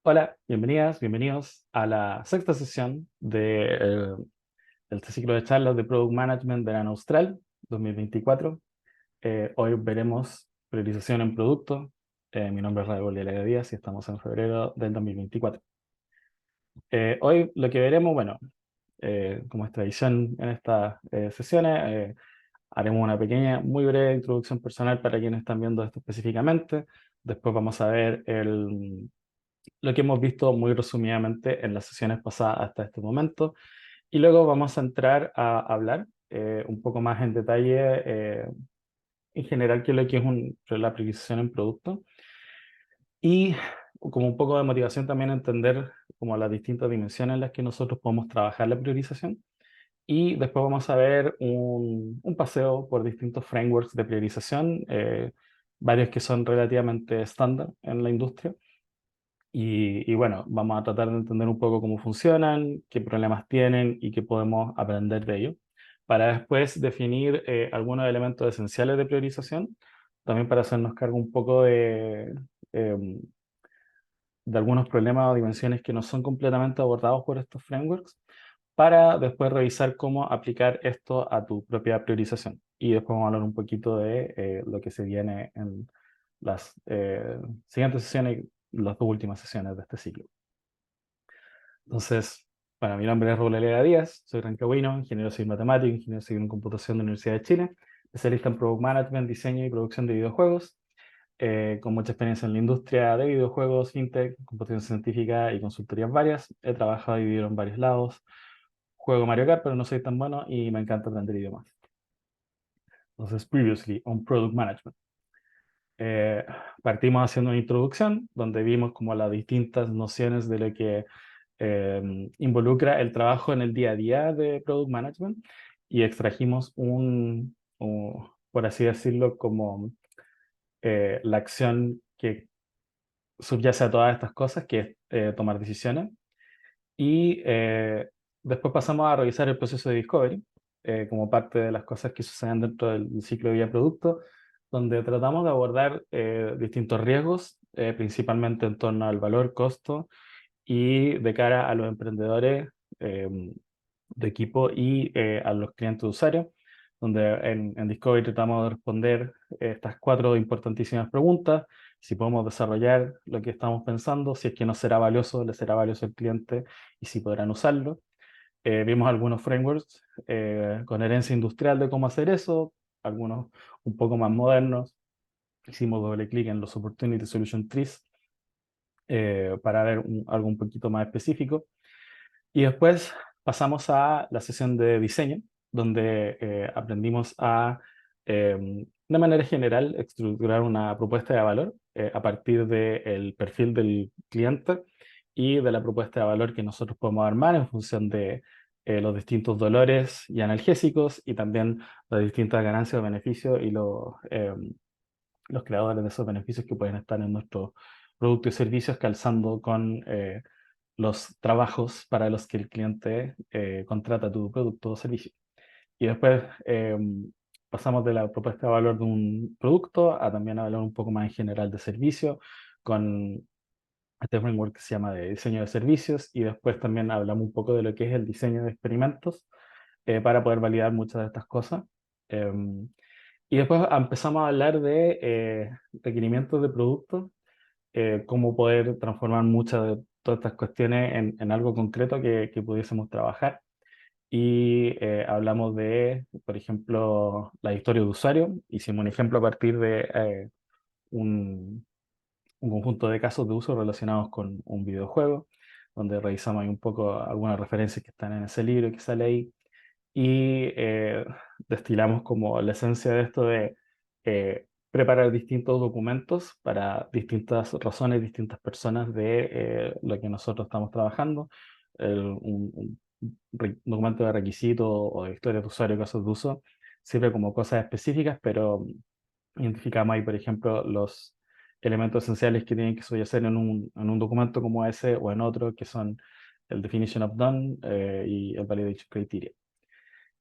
Hola, bienvenidas, bienvenidos a la sexta sesión del ciclo de charlas de Product Management Verano Austral 2024. Hoy veremos priorización en producto. Mi nombre es Raúl Díaz y estamos en febrero del 2024. Hoy lo que veremos, bueno, como es tradición en estas sesiones, haremos una pequeña, muy breve introducción personal para quienes están viendo esto específicamente. Después vamos a ver lo que hemos visto muy resumidamente en las sesiones pasadas hasta este momento. Y luego vamos a entrar a hablar un poco más en detalle, en general, qué es lo que es la priorización en producto. Y como un poco de motivación también entender como las distintas dimensiones en las que nosotros podemos trabajar la priorización. Y después vamos a ver un paseo por distintos frameworks de priorización, varios que son relativamente estándar en la industria. Y bueno, vamos a tratar de entender un poco cómo funcionan, qué problemas tienen y qué podemos aprender de ellos, para después definir algunos elementos esenciales de priorización, también para hacernos cargo un poco em, de algunos problemas o dimensiones que no son completamente abordados por estos frameworks, para después revisar cómo aplicar esto a tu propia priorización. Y después vamos a hablar un poquito de lo que se viene en las siguientes sesiones, las dos últimas sesiones de este ciclo. Entonces, bueno, mi nombre es Raúl Alea Díaz, soy rancagüino, ingeniero civil matemático, ingeniero civil en computación de la Universidad de Chile, especialista en Product Management, diseño y producción de videojuegos, con mucha experiencia en la industria de videojuegos, fintech, computación científica y consultorías varias. He trabajado y vivido en varios lados. Juego Mario Kart, pero no soy tan bueno y me encanta aprender idiomas. Entonces, previously on Product Management. Eh, Partimos haciendo una introducción donde vimos como las distintas nociones de lo que involucra el trabajo en el día a día de Product Management y extrajimos por así decirlo, como la acción que subyace a todas estas cosas, que es tomar decisiones. Y después pasamos a revisar el proceso de discovery, como parte de las cosas que suceden dentro del ciclo de vida producto, donde tratamos de abordar distintos riesgos, principalmente en torno al valor, costo y de cara a los emprendedores de equipo y a los clientes usuarios, donde en Discovery tratamos de responder estas cuatro importantísimas preguntas: si podemos desarrollar lo que estamos pensando, si es que nos será valioso, le será valioso al cliente y si podrán usarlo. Vimos algunos frameworks con herencia industrial de cómo hacer eso, algunos un poco más modernos. Hicimos doble clic en los Opportunity Solution Trees para ver algo un poquito más específico. Y después pasamos a la sesión de diseño, donde aprendimos de manera general, estructurar una propuesta de valor a partir del perfil del cliente y de la propuesta de valor que nosotros podemos armar en función de los distintos dolores y analgésicos y también las distintas ganancias o beneficios y los creadores de esos beneficios que pueden estar en nuestros productos y servicios calzando con los trabajos para los que el cliente contrata tu producto o servicio. Y después pasamos de la propuesta de valor de un producto a también hablar un poco más en general de servicio, con este framework que se llama de diseño de servicios, y después también hablamos un poco de lo que es el diseño de experimentos para poder validar muchas de estas cosas. Em, y después empezamos a hablar de requerimientos de productos, cómo poder transformar muchas de todas estas cuestiones en algo concreto que pudiésemos trabajar. Y hablamos de, por ejemplo, la historia de usuario. Hicimos un ejemplo a partir de un, un conjunto de casos de uso relacionados con un videojuego, donde revisamos ahí un poco algunas referencias que están en ese libro que sale ahí y destilamos como la esencia de esto de preparar distintos documentos para distintas razones, distintas personas de lo que nosotros estamos trabajando. Un documento de requisito o de historia de usuario, casos de uso, sirve como cosas específicas, pero identificamos ahí, por ejemplo, los elementos esenciales que tienen que subyacer en un documento como ese o en otro, que son el definition of done y el validation criteria.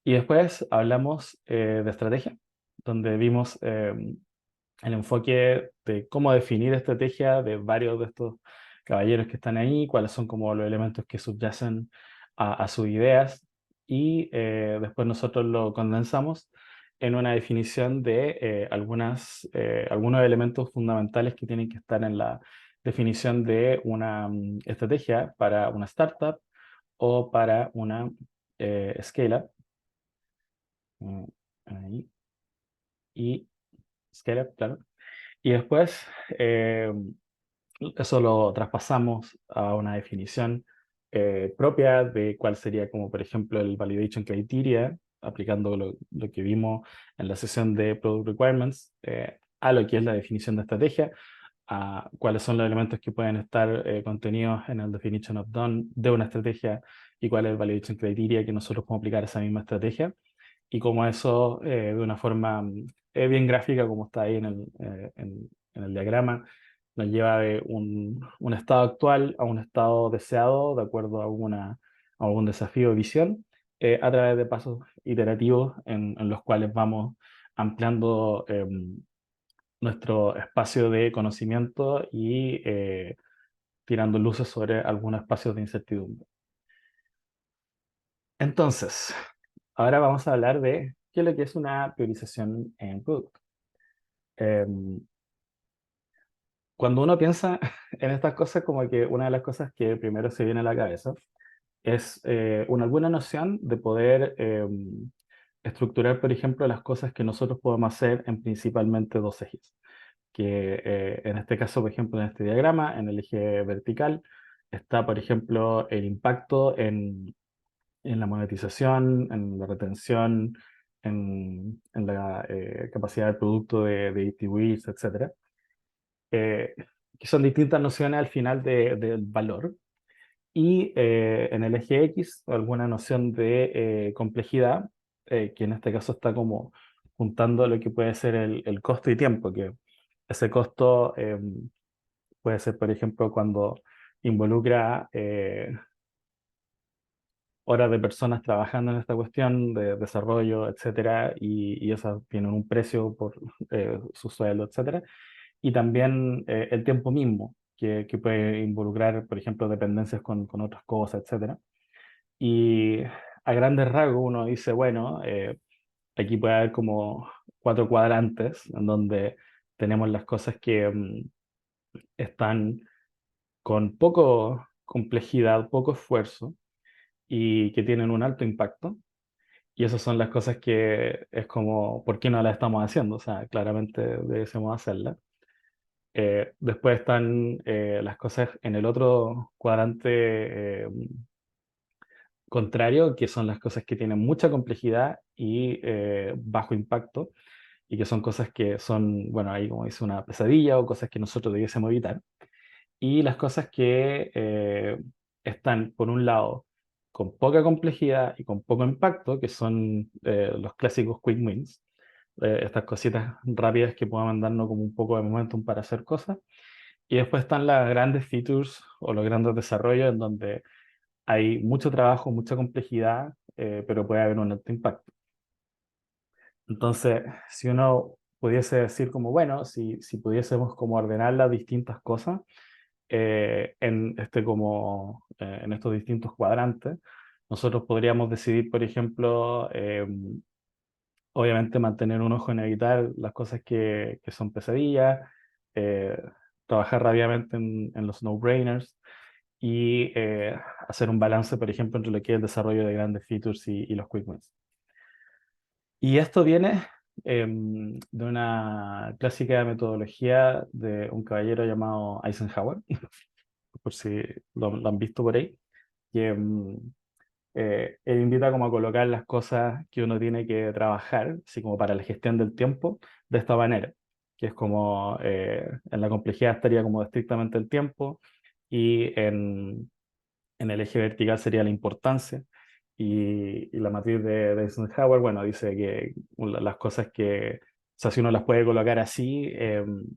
Y después hablamos de estrategia, donde vimos el enfoque de cómo definir estrategia de varios de estos caballeros que están ahí, cuáles son como los elementos que subyacen a sus ideas y después nosotros lo condensamos en una definición de algunos elementos fundamentales que tienen que estar en la definición de una estrategia para una startup o para una scale-up. Mm, ahí, y scale-up, claro. Y después eh, eso lo traspasamos a una definición propia de cuál sería como, por ejemplo, el validation criteria, aplicando lo que vimos en la sesión de Product Requirements, a lo que es la definición de estrategia, a cuáles son los elementos que pueden estar contenidos en el definition of done de una estrategia y cuál es el validation criteria que nosotros podemos aplicar a esa misma estrategia y cómo eso de una forma bien gráfica, como está ahí en el diagrama, nos lleva de un estado actual a un estado deseado de acuerdo a algún desafío o visión, a través de pasos iterativos en los cuales vamos ampliando nuestro espacio de conocimiento y tirando luces sobre algunos espacios de incertidumbre. Entonces, ahora vamos a hablar de qué es lo que es una priorización en producto. Em, Cuando uno piensa en estas cosas, como que una de las cosas que primero se viene a la cabeza es una buena noción de poder estructurar, por ejemplo, las cosas que nosotros podemos hacer en principalmente dos ejes. Que en este caso, por ejemplo, en este diagrama, en el eje vertical, está, por ejemplo, el impacto en la monetización, en la retención, en la capacidad del producto de distribuirse, etcétera, eh, que son distintas nociones al final del valor. Y en el eje X, alguna noción de complejidad, que en este caso está como juntando lo que puede ser el costo y tiempo, que ese costo puede ser, por ejemplo, cuando involucra horas de personas trabajando en esta cuestión de desarrollo, etcétera, y esas tienen un precio por su sueldo, etcétera. Y también el tiempo mismo, que puede involucrar, por ejemplo, dependencias con otras cosas, etcétera. Y a grandes rasgos uno dice, bueno, aquí puede haber como cuatro cuadrantes en donde tenemos las cosas que están con poco complejidad, poco esfuerzo y que tienen un alto impacto. Y esas son las cosas que es como, ¿por qué no las estamos haciendo? O sea, claramente debemos hacerlas. Después están las cosas en el otro cuadrante contrario, que son las cosas que tienen mucha complejidad y bajo impacto, y que son cosas que son, bueno, ahí como dice, una pesadilla o cosas que nosotros debiésemos evitar. Y las cosas que están, por un lado, con poca complejidad y con poco impacto, que son los clásicos quick wins, estas cositas rápidas que puedan darnos como un poco de momentum para hacer cosas. Y después están las grandes features o los grandes desarrollos en donde hay mucho trabajo, mucha complejidad, pero puede haber un alto impacto. Entonces, si uno pudiese decir como, bueno, si pudiésemos como ordenar las distintas cosas en estos distintos cuadrantes, nosotros podríamos decidir, por ejemplo, obviamente mantener un ojo en evitar las cosas que son pesadillas, eh, trabajar rápidamente en los no-brainers y hacer un balance, por ejemplo, entre lo que es el desarrollo de grandes features y los quick wins. Y esto viene de una clásica metodología de un caballero llamado Eisenhower, por si lo han visto por ahí, que él invita como a colocar las cosas que uno tiene que trabajar, así como para la gestión del tiempo, de esta manera, que es como en la complejidad estaría como estrictamente el tiempo y en el eje vertical sería la importancia. Y la matriz de Eisenhower, bueno, dice que las cosas que, o sea, si uno las puede colocar así en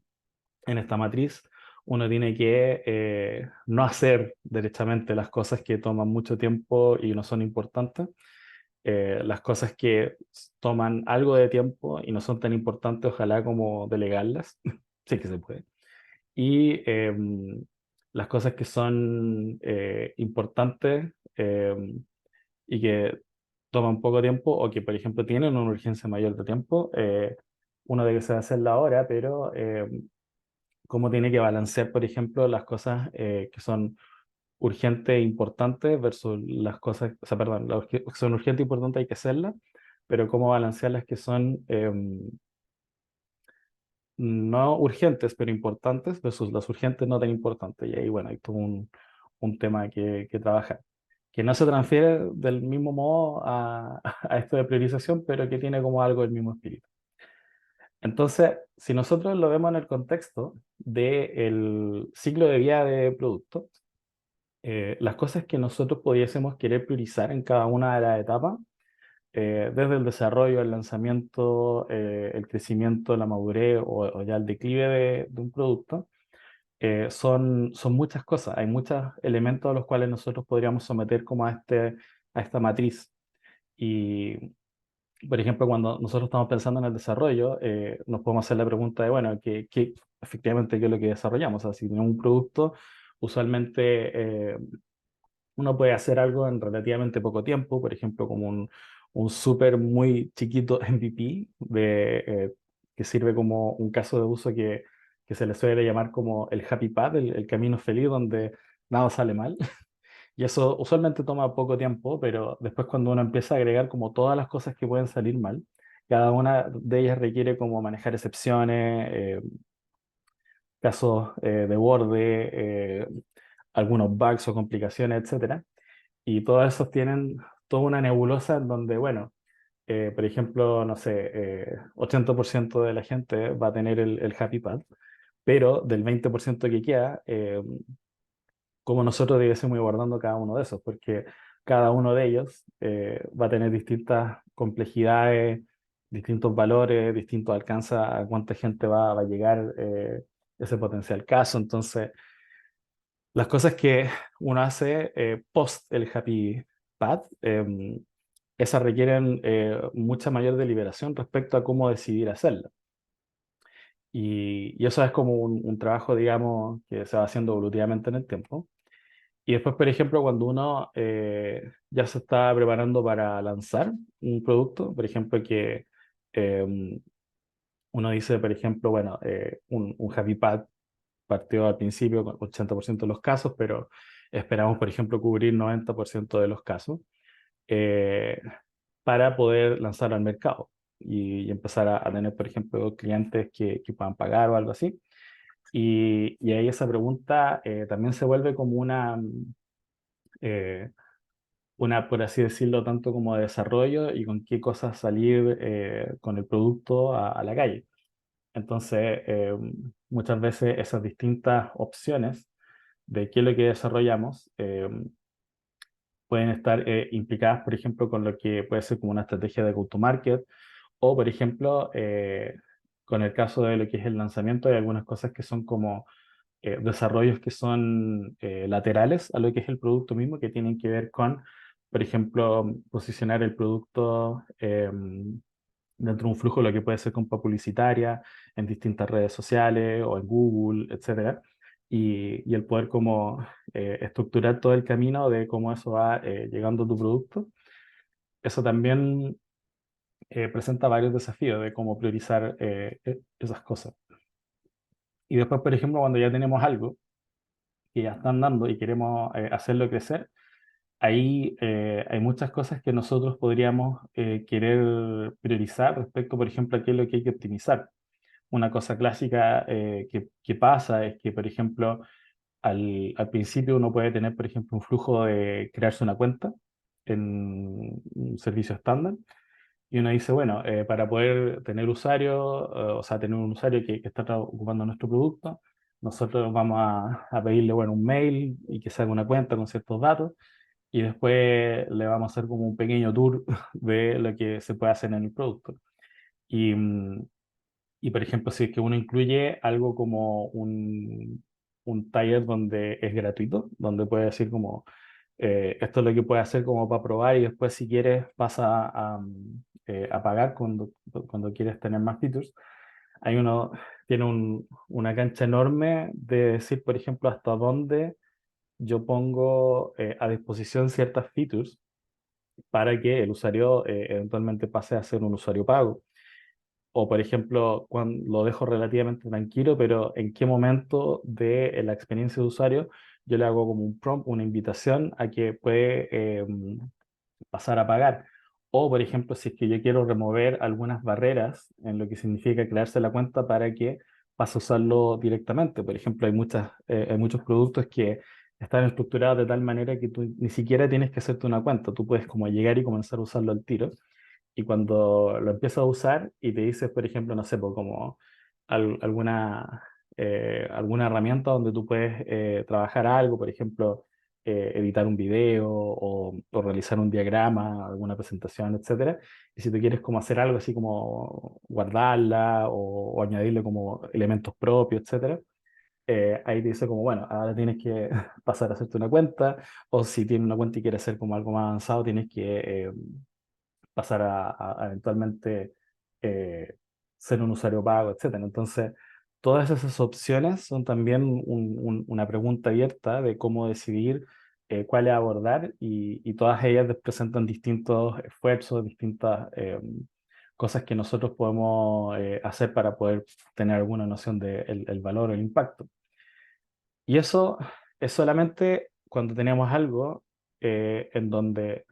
esta matriz, uno tiene que no hacer derechamente las cosas que toman mucho tiempo y no son importantes. Las cosas que toman algo de tiempo y no son tan importantes, ojalá como delegarlas, sí que se puede. Y las cosas que son importantes y que toman poco tiempo o que, por ejemplo, tienen una urgencia mayor de tiempo, uno debe hacerla ahora, pero cómo tiene que balancear, por ejemplo, las cosas que son urgentes e importantes versus las cosas, o sea, perdón, las que son urgentes e importantes hay que hacerlas, pero cómo balancear las que son no urgentes, pero importantes versus las urgentes no tan importantes. Y ahí, bueno, hay todo un tema que trabajar, que no se transfiere del mismo modo a esto de priorización, pero que tiene como algo del mismo espíritu. Entonces, si nosotros lo vemos en el contexto del ciclo de vida de producto, las cosas que nosotros pudiésemos querer priorizar en cada una de las etapas, desde el desarrollo, el lanzamiento, el crecimiento, la madurez o ya el declive de un producto, son muchas cosas. Hay muchos elementos a los cuales nosotros podríamos someter como a esta matriz. Y, por ejemplo, cuando nosotros estamos pensando en el desarrollo, nos podemos hacer la pregunta de, bueno, efectivamente, ¿qué es lo que desarrollamos? O sea, si tenemos un producto, usualmente uno puede hacer algo en relativamente poco tiempo, por ejemplo, como un súper muy chiquito MVP que sirve como un caso de uso que se le suele llamar como el happy path, el camino feliz donde nada sale mal. Y eso usualmente toma poco tiempo, pero después cuando uno empieza a agregar como todas las cosas que pueden salir mal, cada una de ellas requiere como manejar excepciones, casos de borde, algunos bugs o complicaciones, etcétera. Y todos esos tienen toda una nebulosa en donde, bueno, por ejemplo, no sé, 80% de la gente va a tener el Happy Path, pero del 20% que queda, como nosotros debiésemos ir guardando cada uno de esos, porque cada uno de ellos va a tener distintas complejidades, distintos valores, distinto alcance a cuánta gente va a llegar ese potencial caso. Entonces, las cosas que uno hace post el Happy Path, esas requieren mucha mayor deliberación respecto a cómo decidir hacerlo. Y eso es como un trabajo, digamos, que se va haciendo evolutivamente en el tiempo. Y después, por ejemplo, cuando uno ya se está preparando para lanzar un producto, por ejemplo, que eh, uno dice, por ejemplo, bueno, un Happy Path partió al principio con 80% de los casos, pero esperamos, por ejemplo, cubrir 90% de los casos eh, para poder lanzar al mercado y empezar a tener, por ejemplo, clientes que puedan pagar o algo así. Y ahí esa pregunta también se vuelve como eh, por así decirlo, tanto como de desarrollo y con qué cosas salir con el producto a la calle. Entonces, muchas veces esas distintas opciones de qué es lo que desarrollamos pueden estar implicadas, por ejemplo, con lo que puede ser como una estrategia de go-to-market o, por ejemplo, con el caso de lo que es el lanzamiento, hay algunas cosas que son como desarrollos que son laterales a lo que es el producto mismo, que tienen que ver con, por ejemplo, posicionar el producto dentro de un flujo, lo que puede ser compra publicitaria en distintas redes sociales o en Google, etcétera. Y el poder como estructurar todo el camino de cómo eso va llegando a tu producto. Eso también presenta varios desafíos de cómo priorizar esas cosas. Y después, por ejemplo, cuando ya tenemos algo que ya están dando y queremos hacerlo crecer, ahí hay muchas cosas que nosotros podríamos querer priorizar respecto, por ejemplo, a qué es lo que hay que optimizar. Una cosa clásica que pasa es que, por ejemplo, al principio uno puede tener, por ejemplo, un flujo de crearse una cuenta en un servicio estándar. Y uno dice, bueno, para poder tener usuario, o sea, tener un usuario que está ocupando nuestro producto, nosotros vamos a pedirle, bueno, un mail y que se haga una cuenta con ciertos datos y después le vamos a hacer como un pequeño tour de lo que se puede hacer en el producto. Y, y por ejemplo, si es que uno incluye algo como un taller donde es gratuito, donde puede decir como, esto es lo que puede hacer como para probar y después si quieres vas a pagar cuando quieres tener más features. Hay uno tiene una cancha enorme de decir, por ejemplo, hasta dónde yo pongo a disposición ciertas features para que el usuario eventualmente pase a ser un usuario pago. O, por ejemplo, cuando lo dejo relativamente tranquilo, pero en qué momento de la experiencia de usuario yo le hago como un prompt, una invitación a que puede pasar a pagar. O, por ejemplo, si es que yo quiero remover algunas barreras en lo que significa crearse la cuenta para que pase a usarlo directamente. Por ejemplo, hay muchos productos que están estructurados de tal manera que tú ni siquiera tienes que hacerte una cuenta. Tú puedes como llegar y comenzar a usarlo al tiro. Y cuando lo empiezas a usar y te dices, por ejemplo, no sé, pues como alguna herramienta donde tú puedes trabajar algo, por ejemplo, editar un video o realizar un diagrama, alguna presentación, etcétera. Y si tú quieres como hacer algo así como guardarla o añadirle como elementos propios, etcétera, ahí te dice como, bueno, ahora tienes que pasar a hacerte una cuenta, o si tienes una cuenta y quieres hacer como algo más avanzado, tienes que pasar a eventualmente eh, ser un usuario pago, etcétera. Entonces, todas esas opciones son también una pregunta abierta de cómo decidir cuáles abordar y todas ellas presentan distintos esfuerzos, distintas cosas que nosotros podemos hacer para poder tener alguna noción del el valor o el impacto. Y eso es solamente cuando tenemos algo en donde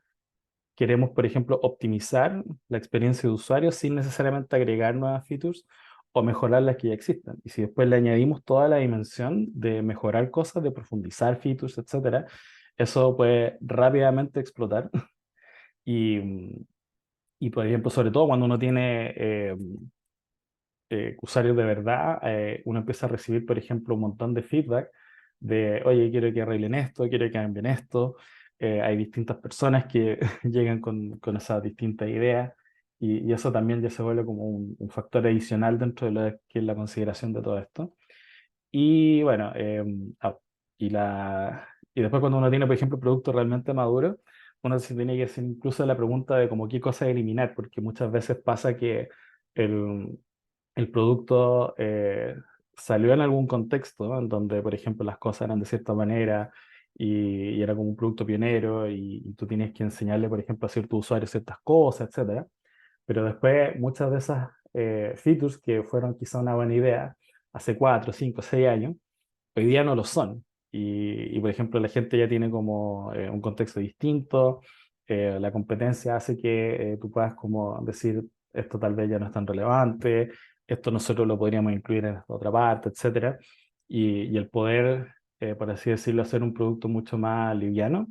queremos, por ejemplo, optimizar la experiencia de usuario sin necesariamente agregar nuevas features o mejorar las que ya existen. Y si después le añadimos toda la dimensión de mejorar cosas, de profundizar features, etcétera, eso puede rápidamente explotar. Y, y por ejemplo, sobre todo cuando uno tiene usuarios de verdad, uno empieza a recibir, por ejemplo, un montón de feedback de, oye, quiero que arreglen esto, quiero que cambien esto. Hay distintas personas que llegan con esas distintas ideas y eso también ya se vuelve como un factor adicional dentro de lo que es la consideración de todo esto. Y bueno, y después cuando uno tiene, por ejemplo, productos realmente maduros, uno se tiene que hacer incluso la pregunta de como qué cosas eliminar, porque muchas veces pasa que el, el producto salió en algún contexto, ¿no? En donde, por ejemplo, las cosas eran de cierta manera y era como un producto pionero y tú tienes que enseñarle, por ejemplo, a ciertos usuarios ciertas cosas, etcétera. Pero después muchas de esas features que fueron quizá una buena idea hace 4, 5, 6 años, hoy día no lo son. Por ejemplo, la gente ya tiene como un contexto distinto, la competencia hace que tú puedas como decir, esto tal vez ya no es tan relevante, esto nosotros lo podríamos incluir en esta otra parte, etcétera. Y el poder, por así decirlo, hacer un producto mucho más liviano,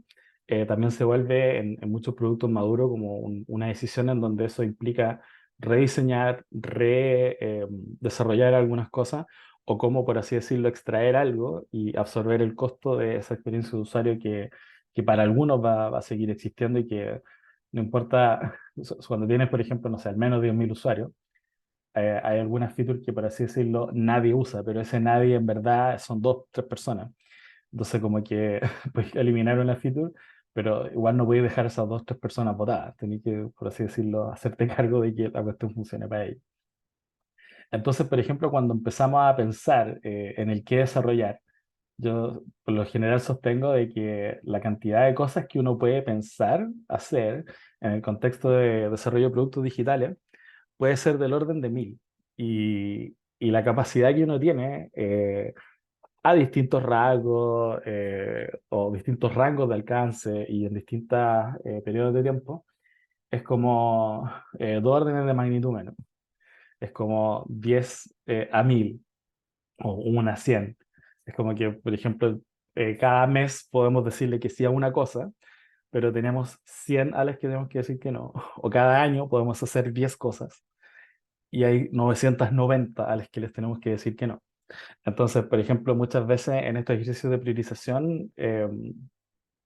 también se vuelve en muchos productos maduros como una decisión en donde eso implica rediseñar, desarrollar algunas cosas o cómo, por así decirlo, extraer algo y absorber el costo de esa experiencia de usuario que para algunos va a seguir existiendo y que no importa, cuando tienes, por ejemplo, no sé, al menos 10.000 usuarios, hay algunas features que, por así decirlo, nadie usa, pero ese nadie en verdad son dos, tres personas. Entonces, como que pues, eliminaron la feature, pero igual no podéis dejar a esas dos, tres personas botadas. Tenéis que, por así decirlo, hacerte cargo de que la cuestión funcione para ellos. Entonces, por ejemplo, cuando empezamos a pensar en el qué desarrollar, yo por lo general sostengo de que la cantidad de cosas que uno puede pensar hacer en el contexto de desarrollo de productos digitales puede ser del orden de 1.000. Y la capacidad que uno tiene a distintos rasgos o distintos rangos de alcance y en distintos periodos de tiempo es como 2 órdenes de magnitud menos. Es como 10 a 1.000 o 1 a 100. Es como que, por ejemplo, cada mes podemos decirle que sí a una cosa, pero tenemos 100 a las que tenemos que decir que no. O cada año podemos hacer 10 cosas y hay 990 a las que les tenemos que decir que no. Entonces, por ejemplo, muchas veces en estos ejercicios de priorización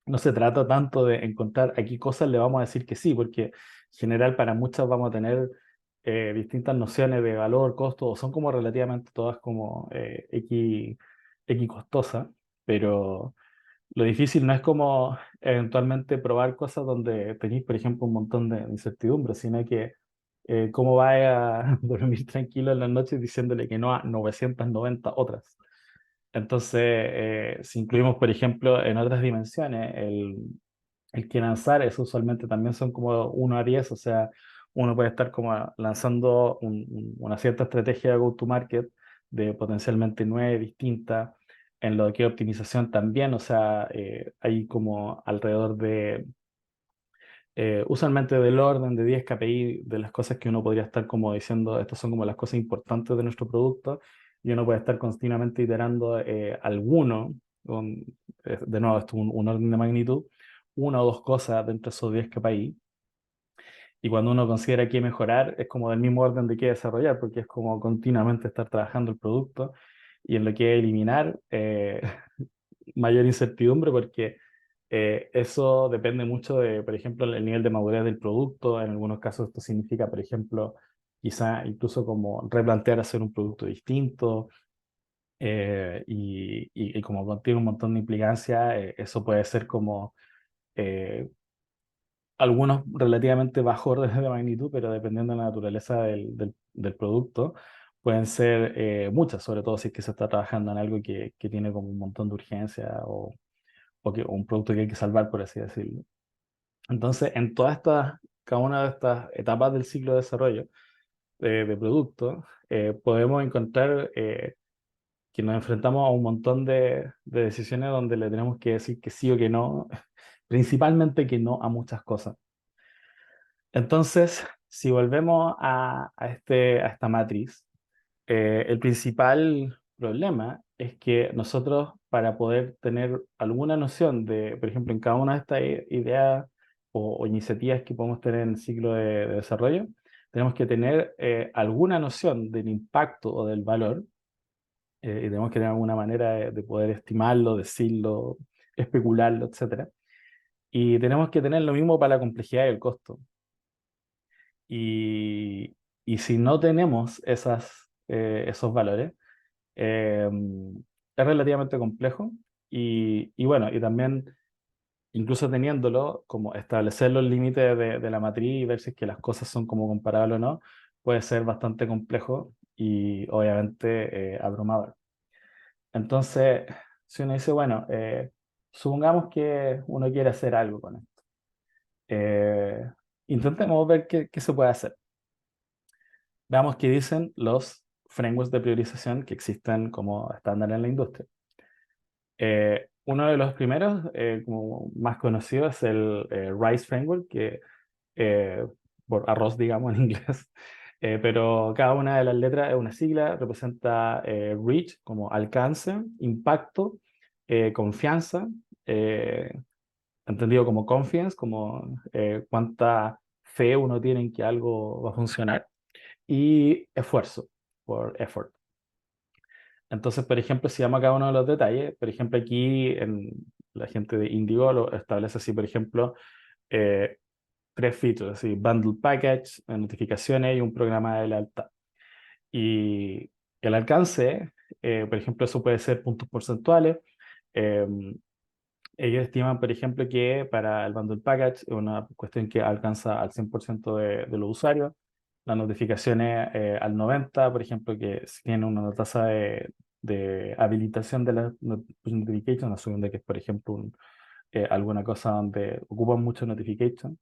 no se trata tanto de encontrar a qué cosas le vamos a decir que sí, porque en general para muchas vamos a tener distintas nociones de valor, costo, o son como relativamente todas como equicostosas, pero lo difícil no es como eventualmente probar cosas donde tenéis, por ejemplo, un montón de incertidumbre, sino que ¿cómo va a dormir tranquilo en las noches diciéndole que no a 990 otras? Entonces, si incluimos, por ejemplo, en otras dimensiones, el que lanzar, eso usualmente también son como 1 a 10, o sea, uno puede estar como lanzando una cierta estrategia de go-to-market de potencialmente 9 distintas, en lo que es optimización también, o sea, hay como alrededor de, usualmente del orden de 10 KPI de las cosas que uno podría estar como diciendo, estas son como las cosas importantes de nuestro producto, y uno puede estar continuamente iterando alguno, con, de nuevo, esto es un orden de magnitud, 1 o 2 cosas dentro de esos 10 KPI. Y cuando uno considera que mejorar, es como del mismo orden de qué desarrollar, porque es como continuamente estar trabajando el producto. Y en lo que eliminar, mayor incertidumbre, porque eso depende mucho de, por ejemplo, el nivel de madurez del producto. En algunos casos esto significa, por ejemplo, quizá incluso como replantear hacer un producto distinto. Y como contiene un montón de implicancias, eso puede ser como eh, algunos relativamente bajo órdenes de magnitud, pero dependiendo de la naturaleza del producto, pueden ser muchas, sobre todo si es que se está trabajando en algo que tiene como un montón de urgencia o un producto que hay que salvar, por así decirlo. Entonces, en cada una de estas etapas del ciclo de desarrollo de producto, podemos encontrar que nos enfrentamos a un montón de decisiones donde le tenemos que decir que sí o que no, principalmente que no a muchas cosas. Entonces, si volvemos a esta matriz, el principal problema es que nosotros, para poder tener alguna noción de, por ejemplo, en cada una de estas ideas o iniciativas que podemos tener en el ciclo de desarrollo, tenemos que tener alguna noción del impacto o del valor, y tenemos que tener alguna manera de poder estimarlo, decirlo, especularlo, etcétera. Y tenemos que tener lo mismo para la complejidad y el costo. Y, y si no tenemos esos valores, eh, es relativamente complejo. Y bueno, y también, incluso teniéndolo, como establecer los límites de la matriz y ver si es que las cosas son como comparables o no, puede ser bastante complejo y obviamente abrumador. Entonces, si uno dice, bueno, supongamos que uno quiere hacer algo con esto. Eh, Intentemos ver qué se puede hacer. Veamos qué dicen los frameworks de priorización que existen como estándar en la industria. Uno de los primeros, como más conocido, es el RISE Framework, que eh, por arroz, digamos en inglés, pero cada una de las letras es una sigla, representa reach como alcance, impacto, confianza, eh, entendido como confidence, como cuánta fe uno tiene en que algo va a funcionar, y esfuerzo, por effort. Entonces, por ejemplo, si vamos a cada uno de los detalles, por ejemplo, aquí la gente de Indigo lo establece así, por ejemplo, eh, 3 features, así, bundle package, notificaciones y un programa de lealtad. Y el alcance, por ejemplo, eso puede ser puntos porcentuales. eh, Ellos estiman, por ejemplo, que para el bundle package es una cuestión que alcanza al 100% de los usuarios. Las notificaciones al 90%, por ejemplo, que si tienen una tasa de habilitación de las push notifications, asumiendo que es, por ejemplo, alguna cosa donde ocupan mucho notification,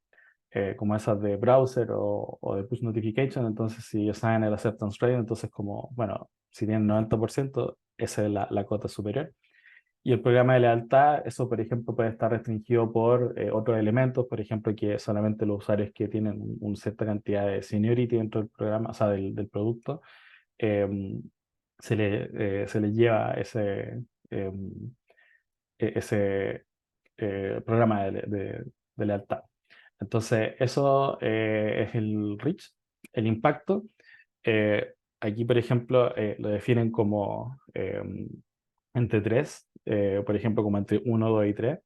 como esas de browser o de push notification. Entonces, si ellos saben el acceptance rate, entonces como, bueno, si tienen 90%, esa es la cota superior. Y el programa de lealtad, eso por ejemplo puede estar restringido por otros elementos, por ejemplo que solamente los usuarios que tienen una cierta cantidad de seniority dentro del programa, o sea, del producto, eh, se le lleva ese programa de lealtad. Entonces, eso es el reach, el impacto. Aquí, por ejemplo, lo definen como entre tres, por ejemplo, como entre uno, 2 y 3,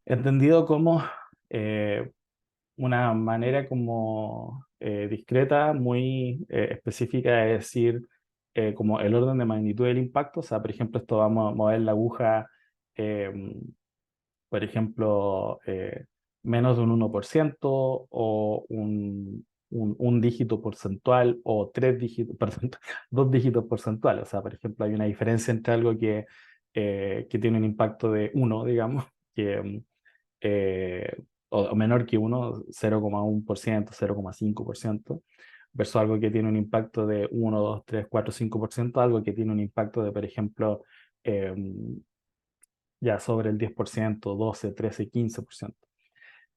entendido como eh, una manera como discreta, muy específica de decir como el orden de magnitud del impacto. O sea, por ejemplo, esto vamos a mover la aguja, eh, por ejemplo, menos de un 1% o un dígito porcentual o tres dígitos, perdón, dos dígitos porcentuales. O sea, por ejemplo, hay una diferencia entre algo que tiene un impacto de uno, digamos, que, eh, o menor que uno, 0,1%, 0,5%, versus algo que tiene un impacto de 1, 2, 3, 4, 5%, algo que tiene un impacto de, por ejemplo, eh, ya sobre el 10%, 12, 13, 15%.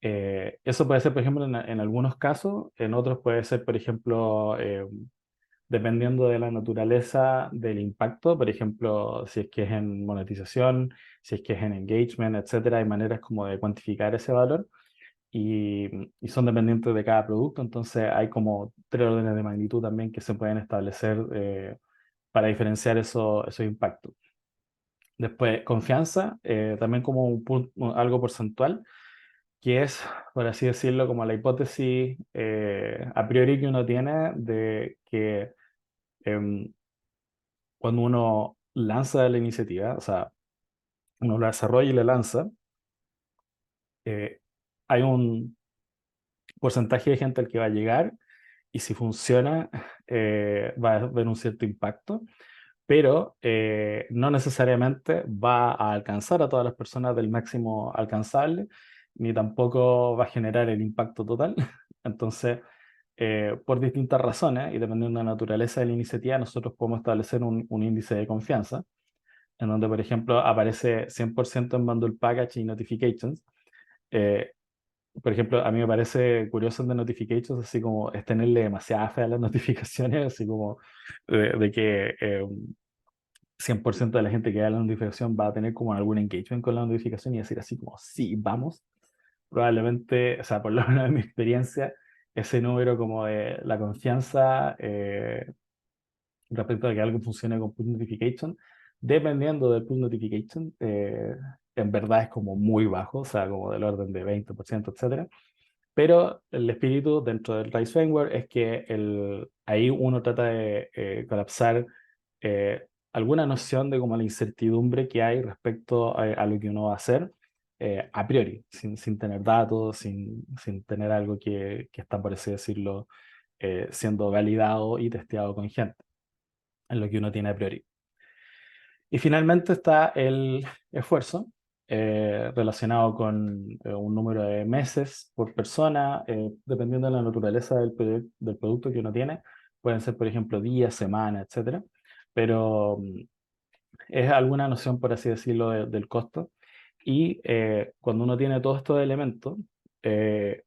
Eso puede ser, por ejemplo, en algunos casos, en otros puede ser, por ejemplo, dependiendo de la naturaleza del impacto, por ejemplo, si es que es en monetización, si es que es en engagement, etcétera, hay maneras como de cuantificar ese valor y son dependientes de cada producto, entonces hay como tres órdenes de magnitud también que se pueden establecer para diferenciar esos impactos. Después, confianza, también como algo porcentual, que es, por así decirlo, como la hipótesis a priori que uno tiene de que em, cuando uno lanza la iniciativa, o sea, uno la desarrolla y la lanza, eh, hay un porcentaje de gente al que va a llegar y si funciona va a haber un cierto impacto, pero no necesariamente va a alcanzar a todas las personas del máximo alcanzable, ni tampoco va a generar el impacto total. Entonces, por distintas razones y dependiendo de la naturaleza de la iniciativa, nosotros podemos establecer un índice de confianza, en donde, por ejemplo, aparece 100% en bundle package y notifications. Eh, por ejemplo, a mí me parece curioso el de notifications, así como es tenerle demasiada fe a las notificaciones, así como de que 100% de la gente que da la notificación va a tener como algún engagement con la notificación y decir así como, sí, vamos. Probablemente, o sea, por lo menos en mi experiencia, ese número como de la confianza respecto a que algo funcione con push notification, dependiendo del push notification, en verdad es como muy bajo, o sea, como del orden de 20%, etcétera. Pero el espíritu dentro del Rise Framework es que ahí uno trata de colapsar alguna noción de como la incertidumbre que hay respecto a lo que uno va a hacer a priori, sin tener datos, sin tener algo que está, por así decirlo, siendo validado y testeado con gente, en lo que uno tiene a priori. Y finalmente está el esfuerzo, relacionado con un número de meses por persona, dependiendo de la naturaleza del producto que uno tiene. Pueden ser, por ejemplo, días, semanas, etcétera. Pero es alguna noción, por así decirlo, del costo. Y cuando uno tiene todos estos elementos,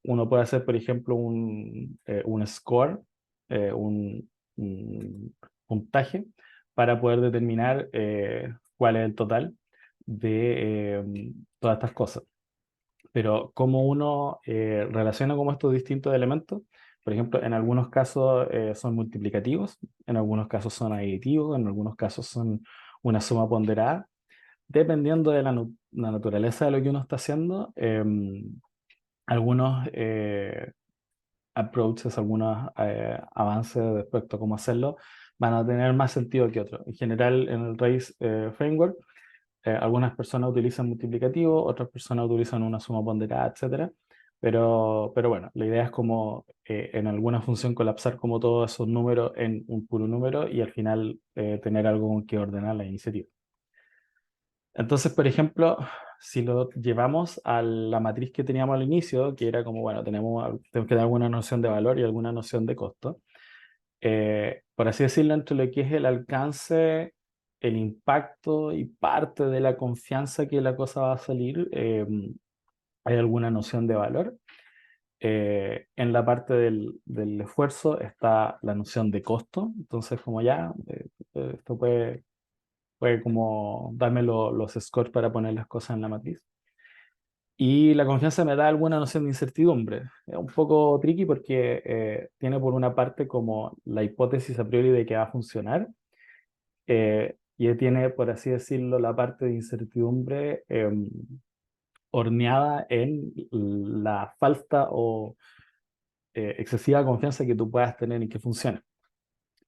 uno puede hacer, por ejemplo, un score, un puntaje, para poder determinar cuál es el total de todas estas cosas. Pero cómo uno relaciona como estos distintos elementos, por ejemplo, en algunos casos son multiplicativos, en algunos casos son aditivos, en algunos casos son una suma ponderada, dependiendo de la naturaleza de lo que uno está haciendo, algunos approaches, algunos avances respecto a cómo hacerlo, van a tener más sentido que otros. En general, en el Race Framework, algunas personas utilizan multiplicativo, otras personas utilizan una suma ponderada, etcétera. Pero bueno, la idea es como en alguna función colapsar como todos esos números en un puro número y al final tener algo con que ordenar la iniciativa. Entonces, por ejemplo, si lo llevamos a la matriz que teníamos al inicio, que era como, bueno, tenemos que tener alguna noción de valor y alguna noción de costo, por así decirlo, entre lo que es el alcance, el impacto y parte de la confianza que la cosa va a salir, hay alguna noción de valor. En la parte del esfuerzo está la noción de costo, entonces como ya, esto puede como darme los scores para poner las cosas en la matriz. Y la confianza me da alguna noción de incertidumbre. Es un poco tricky porque tiene por una parte como la hipótesis a priori de que va a funcionar y tiene, por así decirlo, la parte de incertidumbre horneada en la falta o excesiva confianza que tú puedas tener en que funcione.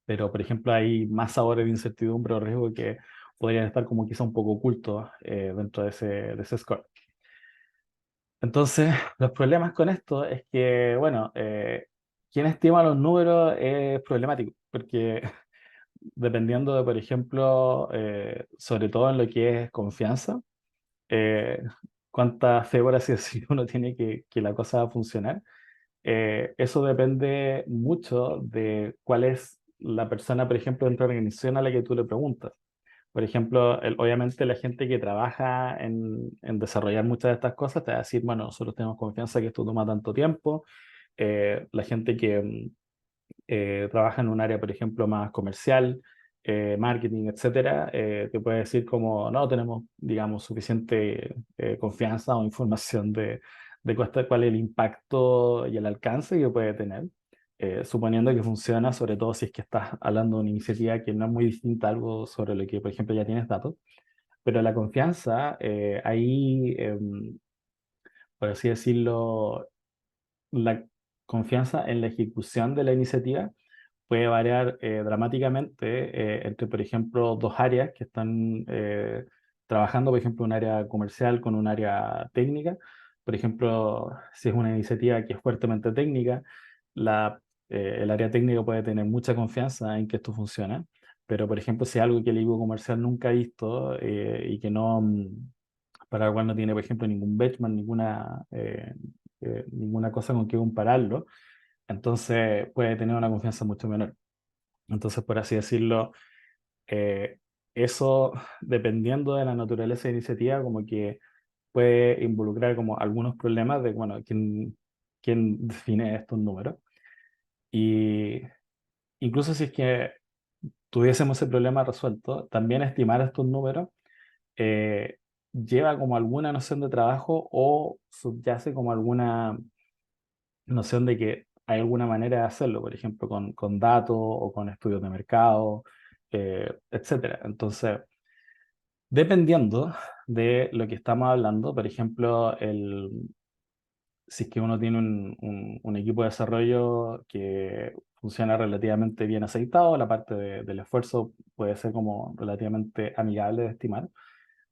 Pero, por ejemplo, hay más sabores de incertidumbre o riesgo que podrían estar como quizá un poco ocultos dentro de ese score. Entonces, los problemas con esto es que, bueno, quien estima los números es problemático, porque dependiendo de, por ejemplo, sobre todo en lo que es confianza, eh, cuánta fe, por así decirlo, uno tiene que la cosa va a funcionar. Eso depende mucho de cuál es la persona, por ejemplo, dentro de la organización a la que tú le preguntas. Por ejemplo, obviamente la gente que trabaja en desarrollar muchas de estas cosas te va a decir, bueno, nosotros tenemos confianza que esto toma tanto tiempo. La gente que trabaja en un área, por ejemplo, más comercial, marketing, etcétera, te puede decir como no tenemos, digamos, suficiente confianza o información de cuál es el impacto y el alcance que puede tener, suponiendo que funciona, sobre todo si es que estás hablando de una iniciativa que no es muy distinta a algo sobre lo que, por ejemplo, ya tienes datos. Pero la confianza, ahí, por así decirlo, la confianza en la ejecución de la iniciativa puede variar dramáticamente entre, por ejemplo, dos áreas que están trabajando, por ejemplo, un área comercial con un área técnica. Por ejemplo, si es una iniciativa que es fuertemente técnica, el área técnica puede tener mucha confianza en que esto funcione, pero, por ejemplo, si es algo que el equipo comercial nunca ha visto y que no, para el cual no tiene, por ejemplo, ningún benchmark, ninguna cosa con que compararlo, entonces puede tener una confianza mucho menor. Entonces, por así decirlo, eh, eso, dependiendo de la naturaleza de la iniciativa, como que puede involucrar como algunos problemas de, bueno, quién define estos números. Y incluso si es que tuviésemos ese problema resuelto, también estimar estos números eh, lleva como alguna noción de trabajo o subyace como alguna noción de que hay alguna manera de hacerlo, por ejemplo, con datos o con estudios de mercado, etcétera. Entonces, dependiendo de lo que estamos hablando, por ejemplo, si es que uno tiene un equipo de desarrollo que funciona relativamente bien aceitado, la parte del esfuerzo puede ser como relativamente amigable de estimar,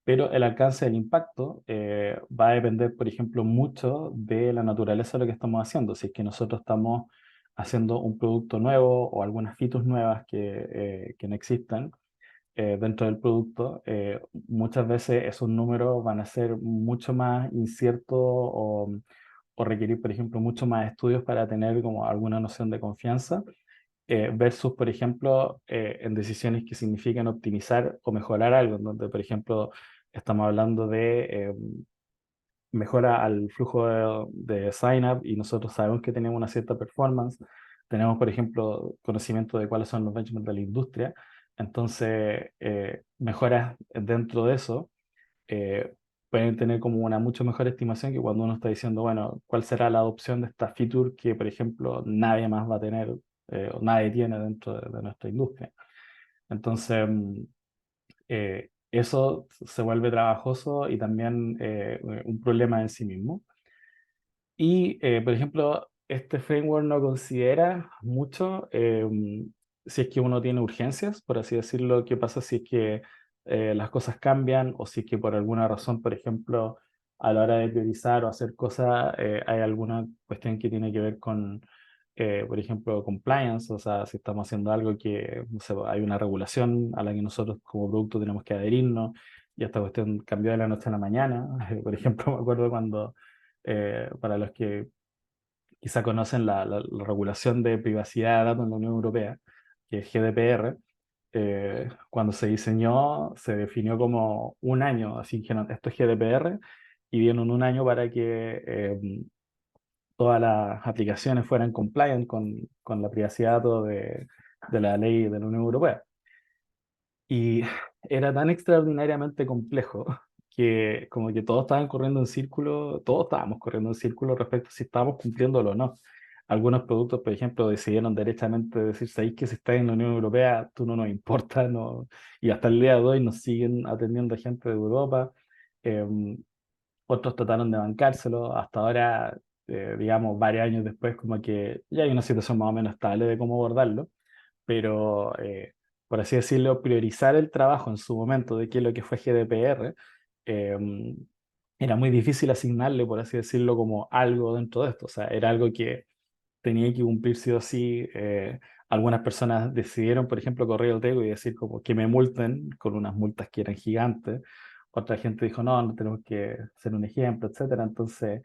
pero el alcance del impacto va a depender, por ejemplo, mucho de la naturaleza de lo que estamos haciendo. Si es que nosotros estamos haciendo un producto nuevo o algunas features nuevas que no existen dentro del producto, muchas veces esos números van a ser mucho más inciertos o requerir, por ejemplo, mucho más estudios para tener como alguna noción de confianza versus, por ejemplo, en decisiones que significan optimizar o mejorar algo, en donde, por ejemplo, estamos hablando de mejora al flujo de sign-up y nosotros sabemos que tenemos una cierta performance, tenemos, por ejemplo, conocimiento de cuáles son los benchmarks de la industria, entonces mejoras dentro de eso eh, pueden tener como una mucho mejor estimación que cuando uno está diciendo, bueno, ¿cuál será la adopción de esta feature que, por ejemplo, nadie más va a tener o nadie tiene dentro de nuestra industria? Entonces, eso se vuelve trabajoso y también un problema en sí mismo. Y, por ejemplo, este framework no considera mucho si es que uno tiene urgencias, por así decirlo, qué pasa si es que las cosas cambian o si es que por alguna razón, por ejemplo, a la hora de priorizar o hacer cosas, hay alguna cuestión que tiene que ver con, por ejemplo, compliance, o sea, si estamos haciendo algo que, no sé, hay una regulación a la que nosotros como producto tenemos que adherirnos y esta cuestión cambió de la noche a la mañana. Por ejemplo, me acuerdo cuando para los que quizá conocen la regulación de privacidad de datos en la Unión Europea, que es GDPR, cuando se diseñó, se definió como un año, así que esto es GDPR, y dieron un año para que todas las aplicaciones fueran compliant con la privacidad de datos de la ley de la Unión Europea. Y era tan extraordinariamente complejo que como que todos estaban corriendo en círculo, todos estábamos corriendo en círculo respecto a si estábamos cumpliéndolo o no. Algunos productos, por ejemplo, decidieron derechamente decir, sabéis que si estás en la Unión Europea, tú no nos importa, no. Y hasta el día de hoy nos siguen atendiendo gente de Europa. Em, Otros trataron de bancárselo. Hasta ahora, digamos, varios años después, como que ya hay una situación más o menos estable de cómo abordarlo, pero por así decirlo, priorizar el trabajo en su momento de qué es lo que fue GDPR, eh, era muy difícil asignarle, por así decirlo, como algo dentro de esto. O sea, era algo que tenía que cumplir sí o sí. Algunas personas decidieron, por ejemplo, correr el riesgo y decir como que me multen con unas multas que eran gigantes. Otra gente dijo, no, no tenemos que ser un ejemplo, etcétera. Entonces,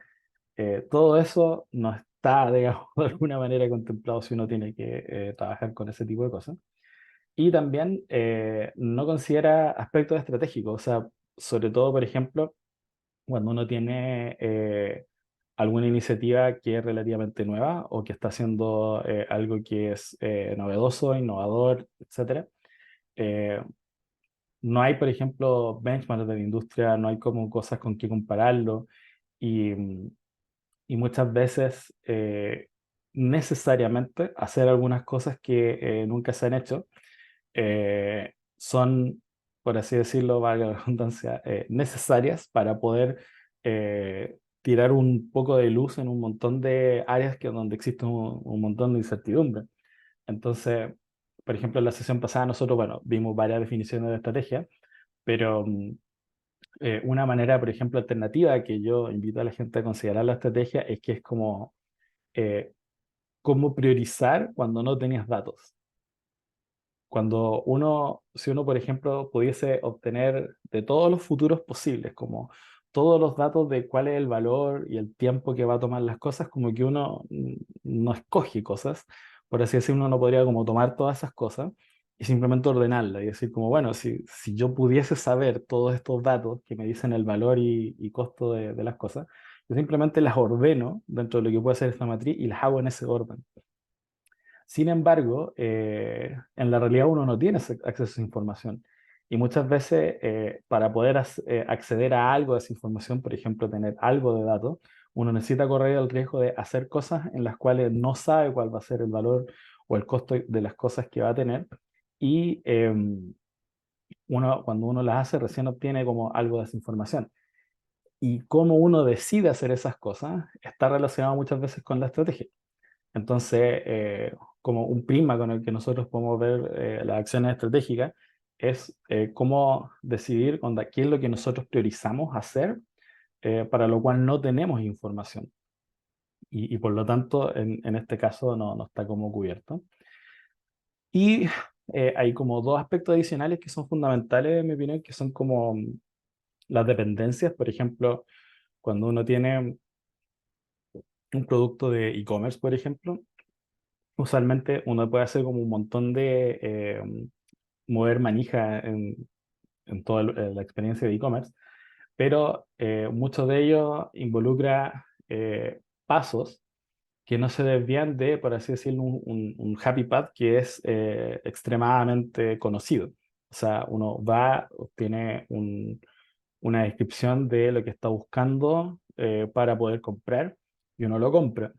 todo eso no está, digamos, de alguna manera contemplado si uno tiene que trabajar con ese tipo de cosas. Y también no considera aspectos estratégicos, o sea, sobre todo, por ejemplo, cuando uno tiene alguna iniciativa que es relativamente nueva o que está haciendo algo que es novedoso, innovador, etcétera. Eh, no hay, por ejemplo, benchmarks de la industria, no hay como cosas con qué compararlo y, y muchas veces necesariamente hacer algunas cosas que nunca se han hecho son, por así decirlo, valga la redundancia, necesarias para poder tirar un poco de luz en un montón de áreas donde existe un montón de incertidumbre. Entonces, por ejemplo, en la sesión pasada nosotros, bueno, vimos varias definiciones de estrategia, pero una manera, por ejemplo, alternativa que yo invito a la gente a considerar la estrategia es que es como eh, cómo priorizar cuando no tenías datos. Cuando uno, si uno, por ejemplo, pudiese obtener de todos los futuros posibles, como todos los datos de cuál es el valor y el tiempo que va a tomar las cosas, como que uno no escoge cosas, por así decirlo, uno no podría como tomar todas esas cosas y simplemente ordenarlas y decir como, bueno, si yo pudiese saber todos estos datos que me dicen el valor y costo de las cosas, yo simplemente las ordeno dentro de lo que puede ser esta matriz y las hago en ese orden. Sin embargo, en la realidad uno no tiene acceso a esa información. Y muchas veces, para poder acceder a algo de esa información, por ejemplo, tener algo de datos, uno necesita correr el riesgo de hacer cosas en las cuales no sabe cuál va a ser el valor o el costo de las cosas que va a tener. Y cuando uno las hace, recién obtiene como algo de esa información. Y cómo uno decide hacer esas cosas está relacionado muchas veces con la estrategia. Entonces, como un prisma con el que nosotros podemos ver las acciones estratégicas es cómo decidir qué es lo que nosotros priorizamos hacer, para lo cual no tenemos información. Y por lo tanto, en este caso no está como cubierto. Y hay como dos aspectos adicionales que son fundamentales, en mi opinión, que son como las dependencias. Por ejemplo, cuando uno tiene un producto de e-commerce, por ejemplo, usualmente uno puede hacer como un montón de mover manija en toda la experiencia de e-commerce, pero muchos de ellos involucra pasos que no se desvían de, por así decirlo, un happy path que es extremadamente conocido. O sea, uno va, obtiene una descripción de lo que está buscando para poder comprar y uno lo compra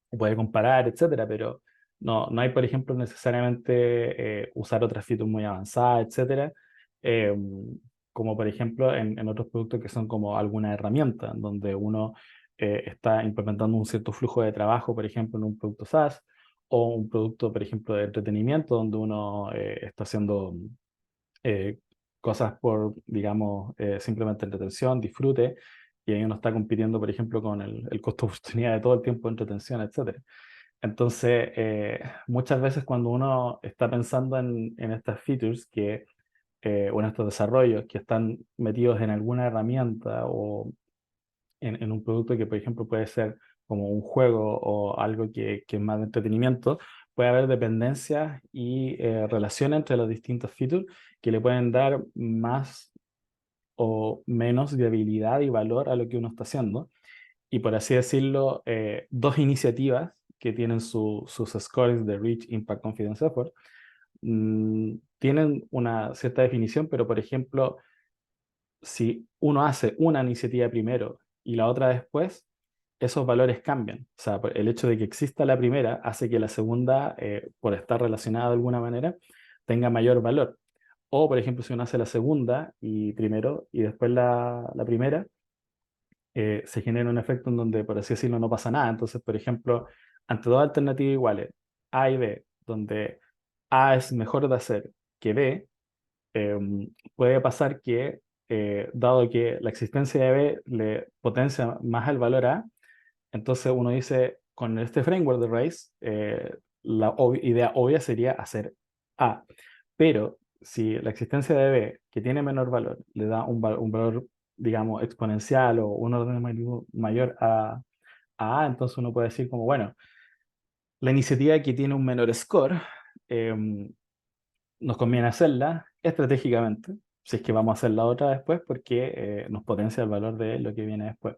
puede comparar, etcétera, pero no hay, por ejemplo, necesariamente usar otras features muy avanzadas, etcétera, eh, como por ejemplo en otros productos que son como alguna herramienta, donde uno está implementando un cierto flujo de trabajo, por ejemplo, en un producto SaaS, o un producto, por ejemplo, de entretenimiento, donde uno está haciendo eh, cosas por, digamos, simplemente entretención, disfrute, y ahí uno está compitiendo, por ejemplo, con el costo de oportunidad de todo el tiempo de entretención, etcétera. Entonces, muchas veces cuando uno está pensando en estas features o en estos desarrollos que están metidos en alguna herramienta o en un producto que, por ejemplo, puede ser como un juego o algo que es más de entretenimiento, puede haber dependencias y relaciones entre los distintos features que le pueden dar más o menos viabilidad y valor a lo que uno está haciendo. Y por así decirlo, dos iniciativas que tienen sus scores de Reach, Impact, Confidence, Effort, tienen una cierta definición, pero por ejemplo, si uno hace una iniciativa primero y la otra después, esos valores cambian. O sea, el hecho de que exista la primera hace que la segunda, por estar relacionada de alguna manera, tenga mayor valor. O, por ejemplo, si uno hace la segunda y primero y después la primera, se genera un efecto en donde, por así decirlo, no pasa nada. Entonces, por ejemplo, ante dos alternativas iguales, A y B, donde A es mejor de hacer que B, puede pasar que, dado que la existencia de B le potencia más el valor A, entonces uno dice, con este framework de RAIS, la idea obvia sería hacer A. Pero si la existencia de B, que tiene menor valor, le da un valor, digamos, exponencial o un orden de magnitud mayor a entonces uno puede decir como, bueno, la iniciativa que tiene un menor score, nos conviene hacerla estratégicamente, si es que vamos a hacer la otra después, porque nos potencia el valor de lo que viene después.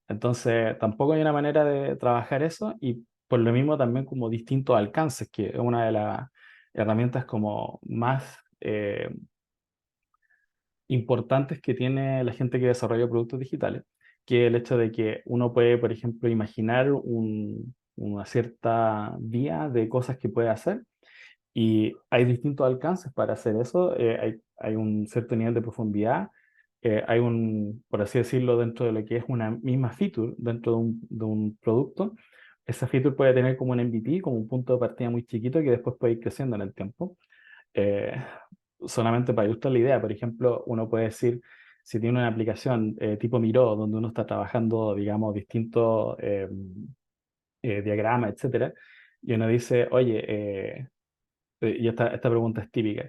Entonces, tampoco hay una manera de trabajar eso y por lo mismo también como distintos alcances, que es una de las herramientas como más importantes que tiene la gente que desarrolla productos digitales, que es el hecho de que uno puede, por ejemplo, imaginar una cierta vía de cosas que puede hacer y hay distintos alcances para hacer eso. Hay un cierto nivel de profundidad. Hay por así decirlo, dentro de lo que es una misma feature dentro de un producto. Esa feature puede tener como un MVP, como un punto de partida muy chiquito que después puede ir creciendo en el tiempo. Eh, Solamente para ilustrar la idea, por ejemplo, uno puede decir, si tiene una aplicación tipo Miro, donde uno está trabajando, digamos, distintos diagramas, etcétera, y uno dice, oye, y esta pregunta es típica.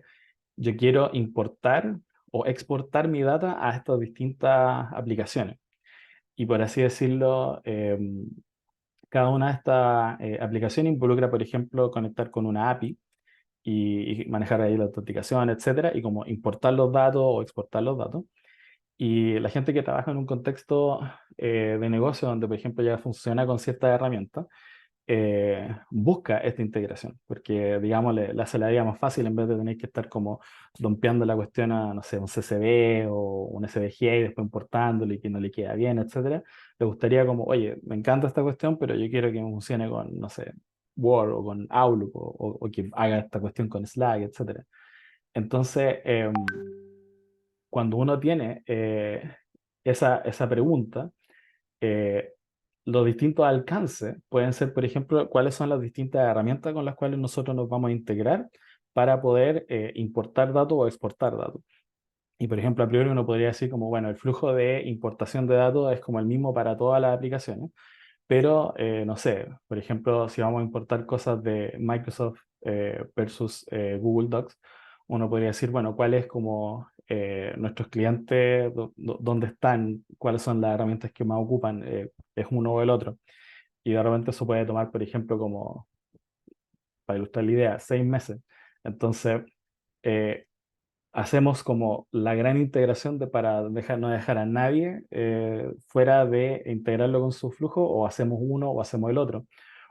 Yo quiero importar o exportar mi data a estas distintas aplicaciones. Y por así decirlo, cada una de estas aplicaciones involucra, por ejemplo, conectar con una API y manejar ahí la autenticación, etcétera, y como importar los datos o exportar los datos. Y la gente que trabaja en un contexto de negocio donde, por ejemplo, ya funciona con ciertas herramientas, busca esta integración, porque, digamos, le hace la vida más fácil en vez de tener que estar como dompeando la cuestión a, no sé, un CSV o un SVG y después importándolo y que no le queda bien, etcétera. Le gustaría como, oye, me encanta esta cuestión, pero yo quiero que funcione con, no sé, Word o con Outlook o que haga esta cuestión con Slack, etcétera. Entonces, cuando uno tiene esa pregunta, eh, los distintos alcances pueden ser, por ejemplo, cuáles son las distintas herramientas con las cuales nosotros nos vamos a integrar para poder importar datos o exportar datos. Y, por ejemplo, a priori uno podría decir como, bueno, el flujo de importación de datos es como el mismo para todas las aplicaciones, pero, no sé, por ejemplo, si vamos a importar cosas de Microsoft versus Google Docs, uno podría decir, bueno, cuál es como nuestros clientes, dónde están, cuáles son las herramientas que más ocupan, es uno o el otro. Y de repente eso puede tomar, por ejemplo, como, para ilustrar la idea, 6 meses. Entonces, eh, hacemos como la gran integración para no dejar a nadie fuera de integrarlo con su flujo, o hacemos uno o hacemos el otro.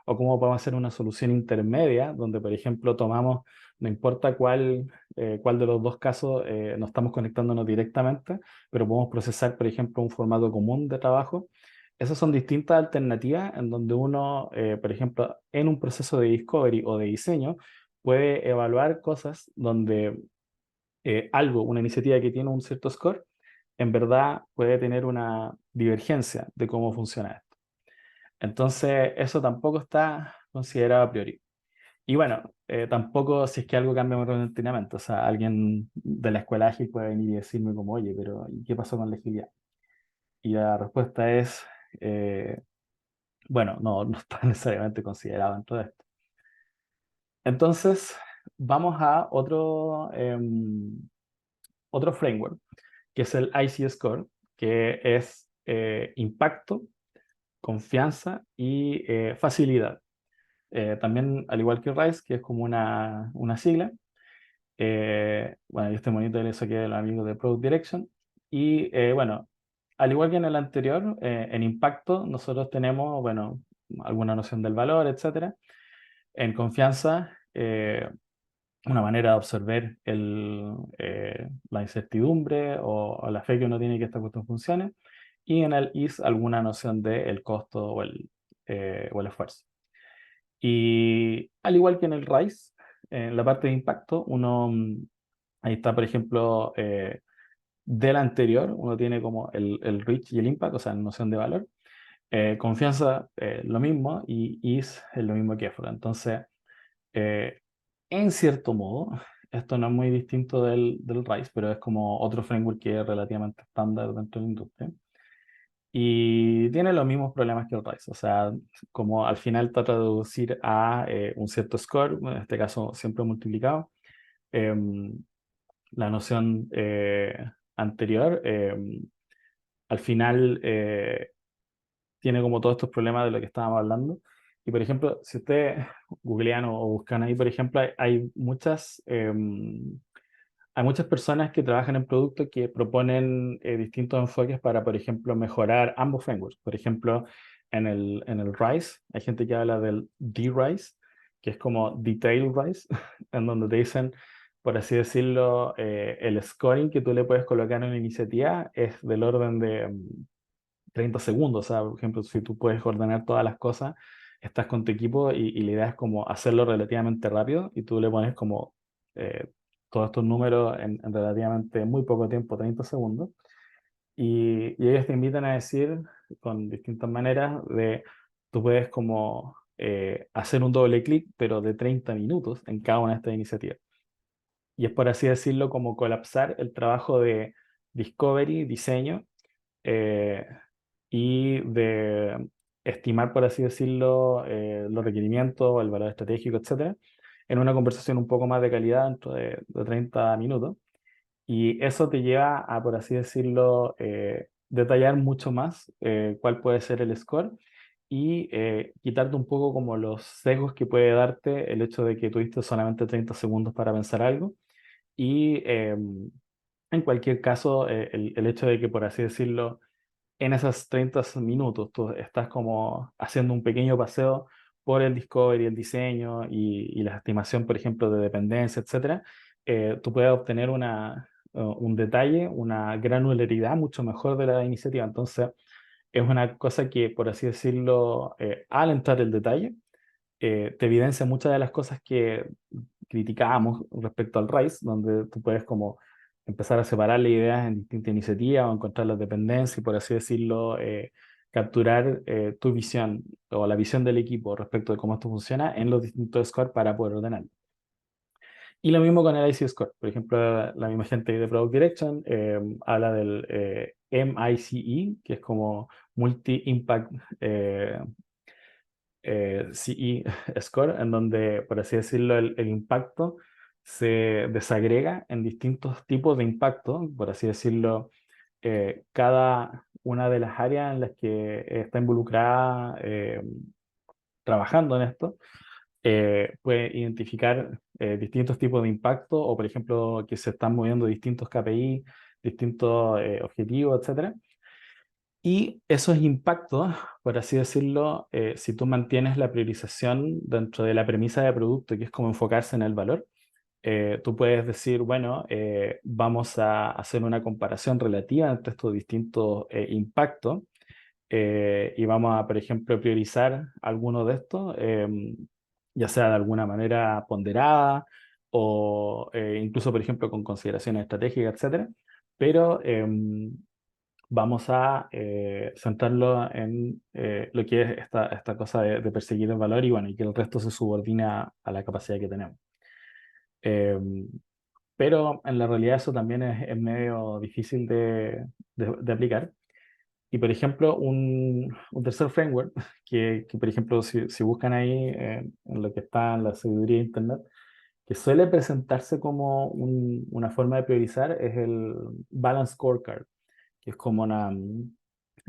O cómo podemos hacer una solución intermedia, donde, por ejemplo, tomamos, no importa cuál de los dos casos no estamos conectándonos directamente, pero podemos procesar, por ejemplo, un formato común de trabajo. Esas son distintas alternativas en donde uno, por ejemplo, en un proceso de discovery o de diseño, puede evaluar cosas donde algo, una iniciativa que tiene un cierto score, en verdad puede tener una divergencia de cómo funciona esto. Entonces, eso tampoco está considerado a priori. Y bueno, tampoco si es que algo cambia muy repentinamente. O sea, alguien de la escuela ágil puede venir y decirme como, oye, pero ¿y qué pasó con la agilidad? Y la respuesta es, eh, bueno, no está necesariamente considerado dentro de esto. Entonces, vamos a otro framework que es el IC Score, que es impacto, confianza y facilidad. También, al igual que RISE, que es como una sigla. Bueno, y este monito le saqué del amigo de Product Direction. Y bueno, al igual que en el anterior, en impacto nosotros tenemos, bueno, alguna noción del valor, etcétera. En confianza, una manera de observar la incertidumbre o la fe que uno tiene que esta cuestión funcione, y en el is alguna noción del costo o el esfuerzo. Y al igual que en el RISE, en la parte de impacto, ahí está, por ejemplo, del anterior, uno tiene como el reach y el impact, o sea, noción de valor. Confianza, lo mismo, y is es lo mismo que effort. Entonces, eh, en cierto modo, esto no es muy distinto del RISE, pero es como otro framework que es relativamente estándar dentro de la industria. Y tiene los mismos problemas que el RISE, o sea, como al final trata de reducir a un cierto score, en este caso siempre multiplicado, em, la noción anterior, al final tiene como todos estos problemas de lo que estábamos hablando. Y por ejemplo, si ustedes googlean o buscan ahí, por ejemplo, hay muchas personas que trabajan en productos que proponen distintos enfoques para, por ejemplo, mejorar ambos frameworks. Por ejemplo, en el RISE, hay gente que habla del D-RISE, que es como Detail RISE, en donde te dicen, por así decirlo, el scoring que tú le puedes colocar en una iniciativa es del orden de 30 segundos. O sea, por ejemplo, si tú puedes ordenar todas las cosas, estás con tu equipo y la idea es como hacerlo relativamente rápido y tú le pones como eh, todos estos números en relativamente muy poco tiempo, 30 segundos. Y ellos te invitan a decir con distintas maneras de, tú puedes como hacer un doble clic, pero de 30 minutos en cada una de estas iniciativas. Y es por así decirlo como colapsar el trabajo de discovery, diseño, eh, y de estimar, por así decirlo, los requerimientos, el valor estratégico, etcétera, en una conversación un poco más de calidad dentro de 30 minutos. Y eso te lleva a, por así decirlo, detallar mucho más cuál puede ser el score y quitarte un poco como los sesgos que puede darte el hecho de que tuviste solamente 30 segundos para pensar algo. Y en cualquier caso, el hecho de que, por así decirlo, en esos 30 minutos tú estás como haciendo un pequeño paseo por el discovery, el diseño y la estimación, por ejemplo, de dependencia, etcétera, tú puedes obtener un detalle, una granularidad mucho mejor de la iniciativa. Entonces, es una cosa que, por así decirlo, al entrar el detalle, te evidencia muchas de las cosas que criticábamos respecto al RAISE, donde tú puedes como empezar a separar las ideas en distintas iniciativas o encontrar las dependencias y, por así decirlo, capturar tu visión o la visión del equipo respecto de cómo esto funciona en los distintos scores para poder ordenarlo. Y lo mismo con el IC Score. Por ejemplo, la misma gente de Product Direction habla del MICE, que es como Multi-Impact CE Score, en donde, por así decirlo, el impacto se desagrega en distintos tipos de impacto, por así decirlo, cada una de las áreas en las que está involucrada trabajando en esto, puede identificar distintos tipos de impacto o, por ejemplo, que se están moviendo distintos KPI, distintos objetivos, etcétera. Y esos impactos, por así decirlo, si tú mantienes la priorización dentro de la premisa de producto, que es como enfocarse en el valor, tú puedes decir, bueno, vamos a hacer una comparación relativa entre estos distintos impactos y vamos a, por ejemplo, priorizar alguno de estos, ya sea de alguna manera ponderada o incluso, por ejemplo, con consideraciones estratégicas, etcétera. Pero vamos a centrarlo en lo que es esta cosa de perseguir el valor y bueno, y que el resto se subordina a la capacidad que tenemos. Eh, pero en la realidad eso también es medio difícil de aplicar. Y por ejemplo, un tercer framework que, por ejemplo, si buscan ahí en lo que está en la sabiduría de Internet, que suele presentarse como una forma de priorizar es el Balance Scorecard, que es como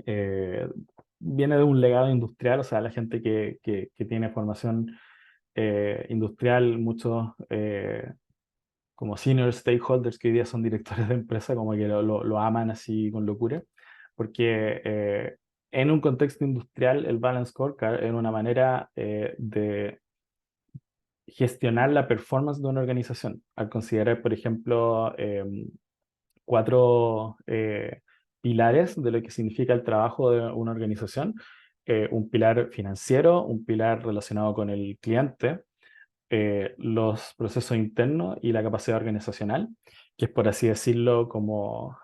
eh, viene de un legado industrial, o sea, la gente que tiene formación industrial, muchos como senior stakeholders que hoy día son directores de empresa, como que lo aman así con locura, porque en un contexto industrial el Balance Scorecard es una manera de gestionar la performance de una organización, al considerar, por ejemplo, cuatro pilares de lo que significa el trabajo de una organización. Un pilar financiero, un pilar relacionado con el cliente, los procesos internos y la capacidad organizacional, que es por así decirlo como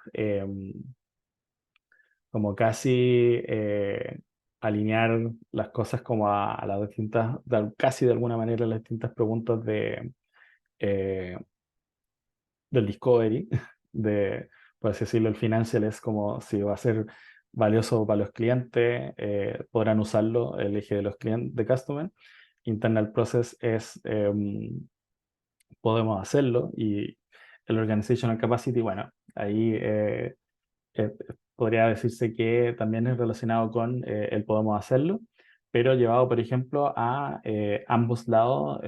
casi alinear las cosas como a las distintas, casi de alguna manera las distintas preguntas eh, del discovery, por así decirlo, el financial es como si va a ser valioso para los clientes, podrán usarlo, el eje de los clientes de Customer. Internal Process es, podemos hacerlo, y el Organizational Capacity, bueno, ahí eh, podría decirse que también es relacionado con el podemos hacerlo, pero llevado, por ejemplo, a ambos lados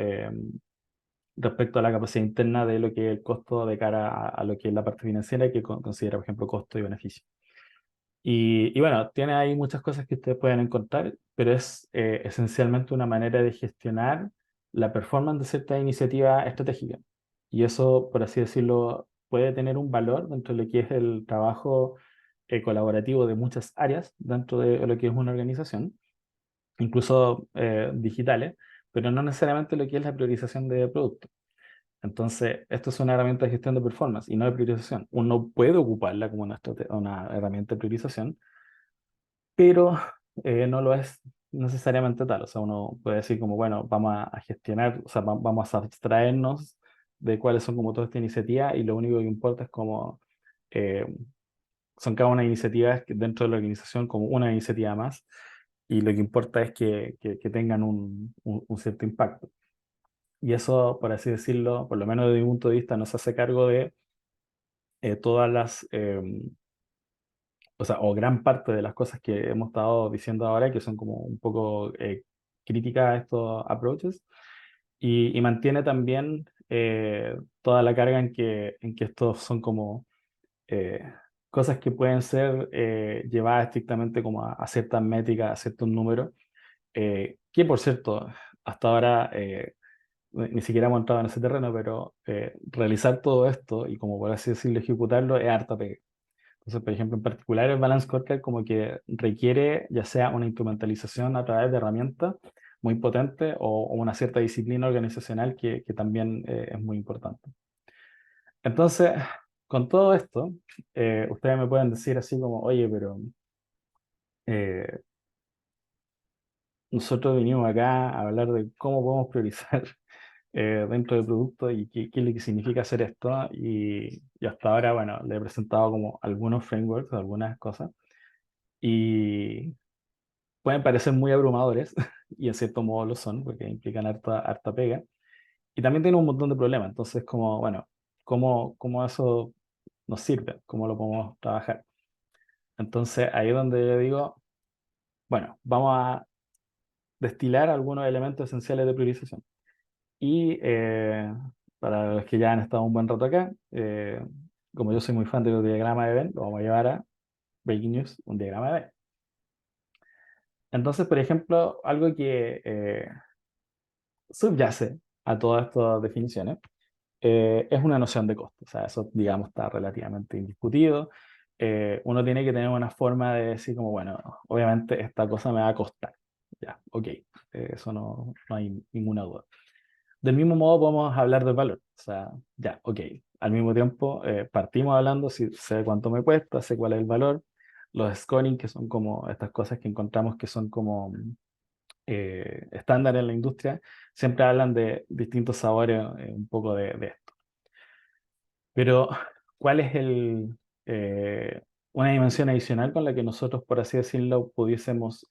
respecto a la capacidad interna de lo que es el costo de cara a lo que es la parte financiera, que considera, por ejemplo, costo y beneficio. Y bueno, tiene ahí muchas cosas que ustedes pueden encontrar, pero es esencialmente una manera de gestionar la performance de cierta iniciativa estratégica. Y eso, por así decirlo, puede tener un valor dentro de lo que es el trabajo colaborativo de muchas áreas dentro de lo que es una organización, incluso digitales, pero no necesariamente lo que es la priorización de productos. Entonces, esto es una herramienta de gestión de performance y no de priorización. Uno puede ocuparla como una herramienta de priorización, pero no lo es necesariamente tal. O sea, uno puede decir como, bueno, vamos a gestionar, o sea, vamos a abstraernos de cuáles son como todas estas iniciativas, y lo único que importa es como eh, son cada una de iniciativas dentro de la organización como una iniciativa más, y lo que importa es que tengan un cierto impacto. Y eso, por así decirlo, por lo menos desde mi punto de vista, no se hace cargo de todas las, o sea, o gran parte de las cosas que hemos estado diciendo ahora, que son como un poco críticas a estos approaches, y mantiene también toda la carga en que estos son como eh, cosas que pueden ser llevadas estrictamente como a ciertas métricas, a ciertos números, que por cierto, hasta ahora ni siquiera hemos entrado en ese terreno, pero realizar todo esto y como por así decirlo, ejecutarlo es harta pega. Entonces, por ejemplo, en particular el Balance Scorecard como que requiere ya sea una instrumentalización a través de herramientas muy potentes, o una cierta disciplina organizacional que también es muy importante. Entonces, con todo esto, ustedes me pueden decir así como, oye, pero eh, nosotros vinimos acá a hablar de cómo podemos priorizar dentro del producto y qué es lo que significa hacer esto. Y hasta ahora, bueno, le he presentado como algunos frameworks, algunas cosas, y pueden parecer muy abrumadores, y en cierto modo lo son, porque implican harta pega, y también tienen un montón de problemas. Entonces, como, bueno, ¿cómo eso nos sirve? ¿Cómo lo podemos trabajar? Entonces, ahí es donde yo digo, bueno, vamos a destilar algunos elementos esenciales de priorización. Y para los que ya han estado un buen rato acá, como yo soy muy fan de los diagramas de Venn, lo vamos a llevar a Breaking News, un diagrama de Venn. Entonces, por ejemplo, algo que subyace a todas estas definiciones es una noción de costo. O sea, eso, digamos, está relativamente indiscutido. Uno tiene que tener una forma de decir como, bueno, obviamente esta cosa me va a costar. Ya, ok, eso no hay ninguna duda. Del mismo modo podemos hablar del valor. O sea, ya, ok. Al mismo tiempo, partimos hablando, si sé cuánto me cuesta, sé cuál es el valor. Los scoring, que son como estas cosas que encontramos que son como estándar en la industria, siempre hablan de distintos sabores un poco de esto. Pero, ¿cuál es una dimensión adicional con la que nosotros, por así decirlo, pudiésemos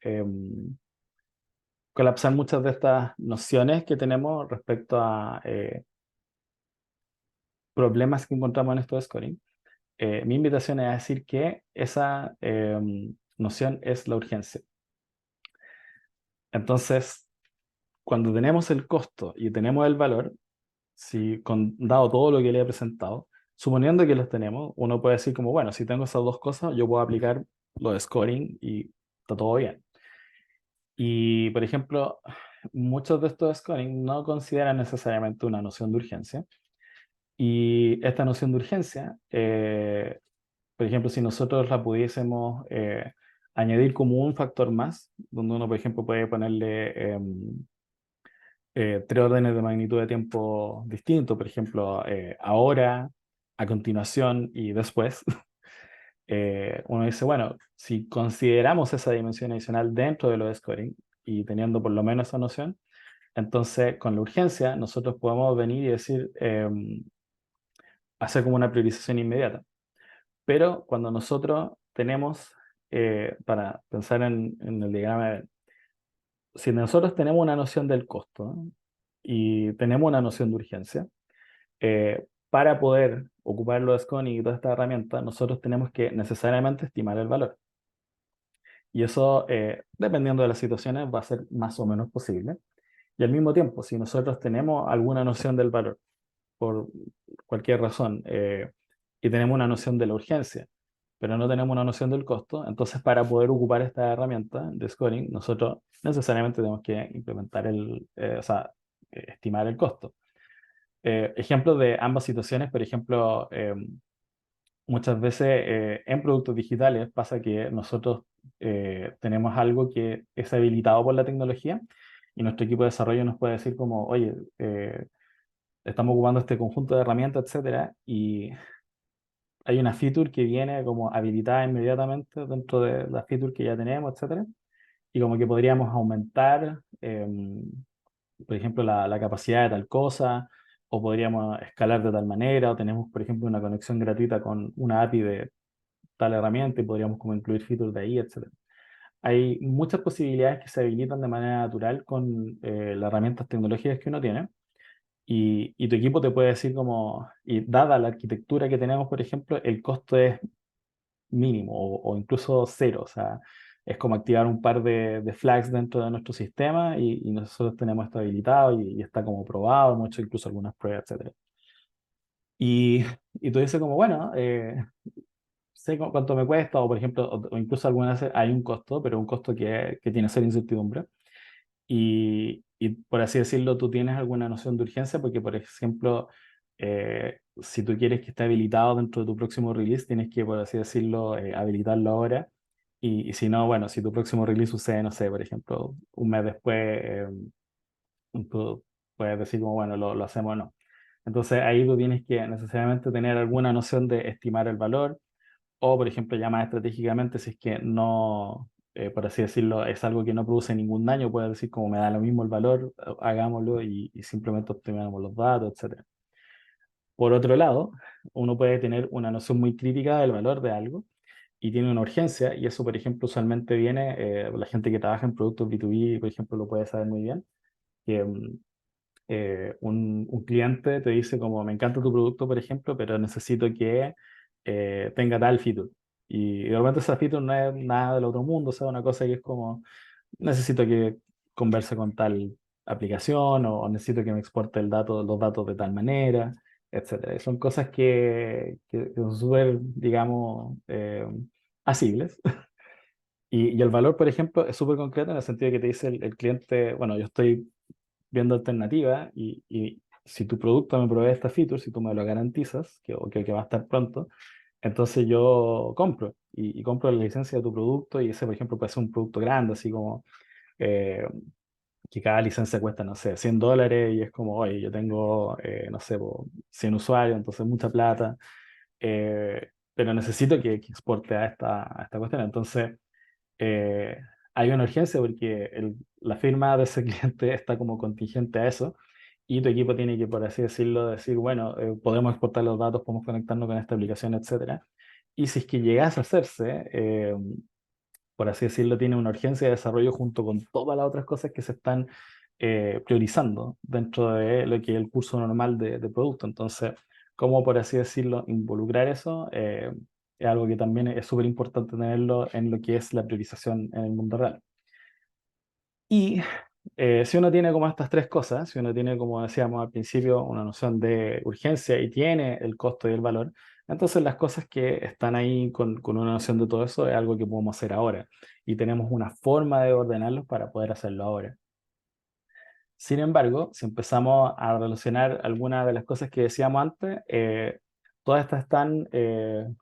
colapsar muchas de estas nociones que tenemos respecto a problemas que encontramos en esto de scoring? Mi invitación es a decir que esa noción es la urgencia. Entonces, cuando tenemos el costo y tenemos el valor, si dado todo lo que le he presentado, suponiendo que los tenemos, uno puede decir como, bueno, si tengo esas dos cosas, yo puedo aplicar lo de scoring y está todo bien. Y, por ejemplo, muchos de estos scoring no consideran necesariamente una noción de urgencia. Y esta noción de urgencia, por ejemplo, si nosotros la pudiésemos añadir como un factor más, donde uno, por ejemplo, puede ponerle 3 órdenes de magnitud de tiempo distintos, por ejemplo, ahora, a continuación y después, uno dice, bueno, si consideramos esa dimensión adicional dentro de lo de scoring y teniendo por lo menos esa noción, entonces con la urgencia nosotros podemos venir y decir, hacer como una priorización inmediata. Pero cuando nosotros tenemos para pensar en el diagrama, si nosotros tenemos una noción del costo, ¿no? Y tenemos una noción de urgencia, para poder ocupar los scoring y toda esta herramienta, nosotros tenemos que necesariamente estimar el valor. Y eso, dependiendo de las situaciones, va a ser más o menos posible. Y al mismo tiempo, si nosotros tenemos alguna noción del valor, por cualquier razón, y tenemos una noción de la urgencia, pero no tenemos una noción del costo, entonces para poder ocupar esta herramienta de scoring, nosotros necesariamente tenemos que implementar o sea, estimar el costo. Ejemplos de ambas situaciones, por ejemplo, muchas veces en productos digitales pasa que nosotros tenemos algo que es habilitado por la tecnología y nuestro equipo de desarrollo nos puede decir como, oye, estamos ocupando este conjunto de herramientas, etcétera, y hay una feature que viene como habilitada inmediatamente dentro de la feature que ya tenemos, etcétera, y como que podríamos aumentar, por ejemplo, la capacidad de tal cosa, o podríamos escalar de tal manera, o tenemos, por ejemplo, una conexión gratuita con una API de tal herramienta y podríamos como incluir features de ahí, etcétera. Hay muchas posibilidades que se habilitan de manera natural con las herramientas tecnológicas que uno tiene. Y tu equipo te puede decir como, y dada la arquitectura que tenemos, por ejemplo, el costo es mínimo o incluso cero. O sea, es como activar un par de flags dentro de nuestro sistema y nosotros tenemos esto habilitado y está como probado, hemos hecho incluso algunas pruebas, etcétera. Y tú dices como, bueno, sé cuánto me cuesta, o por ejemplo, o incluso algunas veces hay un costo, pero un costo que tiene cero incertidumbre. Y por así decirlo, tú tienes alguna noción de urgencia, porque por ejemplo, si tú quieres que esté habilitado dentro de tu próximo release, tienes que, por así decirlo, habilitarlo ahora. Y si no, bueno, si tu próximo release sucede, no sé, por ejemplo, un mes después, tú puedes decir como, bueno, lo hacemos o no. Entonces ahí tú tienes que necesariamente tener alguna noción de estimar el valor o, por ejemplo, ya más estratégicamente, si es que no, por así decirlo, es algo que no produce ningún daño, puedes decir como me da lo mismo el valor, hagámoslo y simplemente optimizamos los datos, etcétera. Por otro lado, uno puede tener una noción muy crítica del valor de algo y tiene una urgencia, y eso, por ejemplo, usualmente viene, la gente que trabaja en productos B2B, por ejemplo, lo puede saber muy bien, que un cliente te dice como, me encanta tu producto, por ejemplo, pero necesito que tenga tal feature. Y de repente esa feature no es nada del otro mundo, o sea, una cosa que es como, necesito que converse con tal aplicación o necesito que me exporte los datos de tal manera, etcétera. Y son cosas que son súper, digamos, asibles. Y el valor, por ejemplo, es súper concreto en el sentido de que te dice el cliente, bueno, yo estoy viendo alternativas y si tu producto me provee esta feature, si tú me lo garantizas, que va a estar pronto, entonces yo compro y compro la licencia de tu producto y ese, por ejemplo, puede ser un producto grande, así como eh, que cada licencia cuesta, no sé, $100 y es como, oye, yo tengo, no sé, 100 usuarios, entonces mucha plata, pero necesito que exporte a esta cuestión. Entonces, eh, hay una urgencia porque la firma de ese cliente está como contingente a eso y tu equipo tiene que, por así decirlo, decir, bueno, podemos exportar los datos, podemos conectarnos con esta aplicación, etcétera. Y si es que llegase a hacerse, por así decirlo, tiene una urgencia de desarrollo junto con todas las otras cosas que se están priorizando dentro de lo que es el curso normal de producto. Entonces, ¿cómo, por así decirlo, involucrar eso? Es algo que también es súper importante tenerlo en lo que es la priorización en el mundo real. Y si uno tiene como estas tres cosas, si uno tiene, como decíamos al principio, una noción de urgencia y tiene el costo y el valor, entonces las cosas que están ahí con una noción de todo eso es algo que podemos hacer ahora y tenemos una forma de ordenarlos para poder hacerlo ahora. Sin embargo, si empezamos a relacionar algunas de las cosas que decíamos antes, todas estas están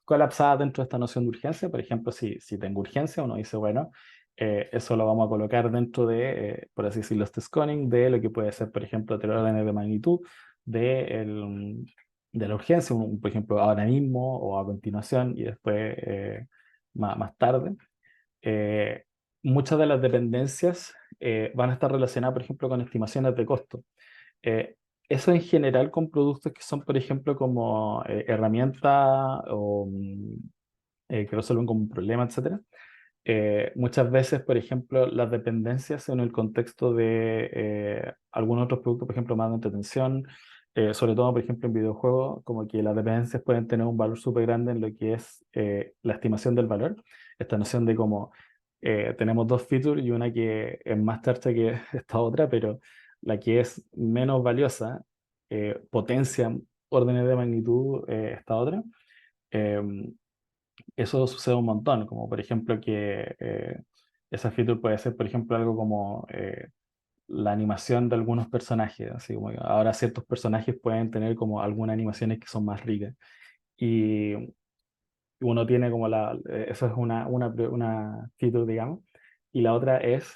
colapsadas dentro de esta noción de urgencia. Por ejemplo, si tengo urgencia, uno dice, bueno, eso lo vamos a colocar dentro de, por así decirlo, este scoring de lo que puede ser, por ejemplo, tres órdenes de magnitud de, de la urgencia, por ejemplo, ahora mismo o a continuación y después más tarde. eh, Muchas de las dependencias van a estar relacionadas, por ejemplo, con estimaciones de costo. Eh, Eso en general con productos que son, por ejemplo, como herramientas o que resuelven como un problema, etcétera. Muchas veces, por ejemplo, las dependencias en el contexto de algunos otros productos, por ejemplo, más de entretención, sobre todo, por ejemplo, en videojuegos, como que las dependencias pueden tener un valor súper grande en lo que es la estimación del valor. Esta noción de cómo tenemos dos features y una que es más tarta que esta otra, pero la que es menos valiosa potencia órdenes de magnitud esta otra. Em, Eso sucede un montón, como por ejemplo que esa feature puede ser, por ejemplo, algo como la animación de algunos personajes, así como que ahora ciertos personajes pueden tener como algunas animaciones que son más ricas. Y uno tiene como eso es una feature, digamos, y la otra es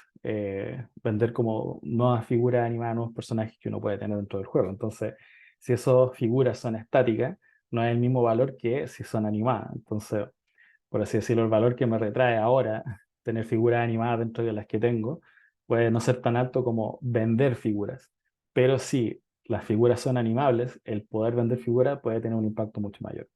vender como nuevas figuras animadas, nuevos personajes que uno puede tener dentro del juego. Entonces, si esas figuras son estáticas, no es el mismo valor que si son animadas. Entonces, por así decirlo, el valor que me retrae ahora tener figuras animadas dentro de las que tengo puede no ser tan alto como vender figuras. Pero si las figuras son animables, el poder vender figuras puede tener un impacto mucho mayor.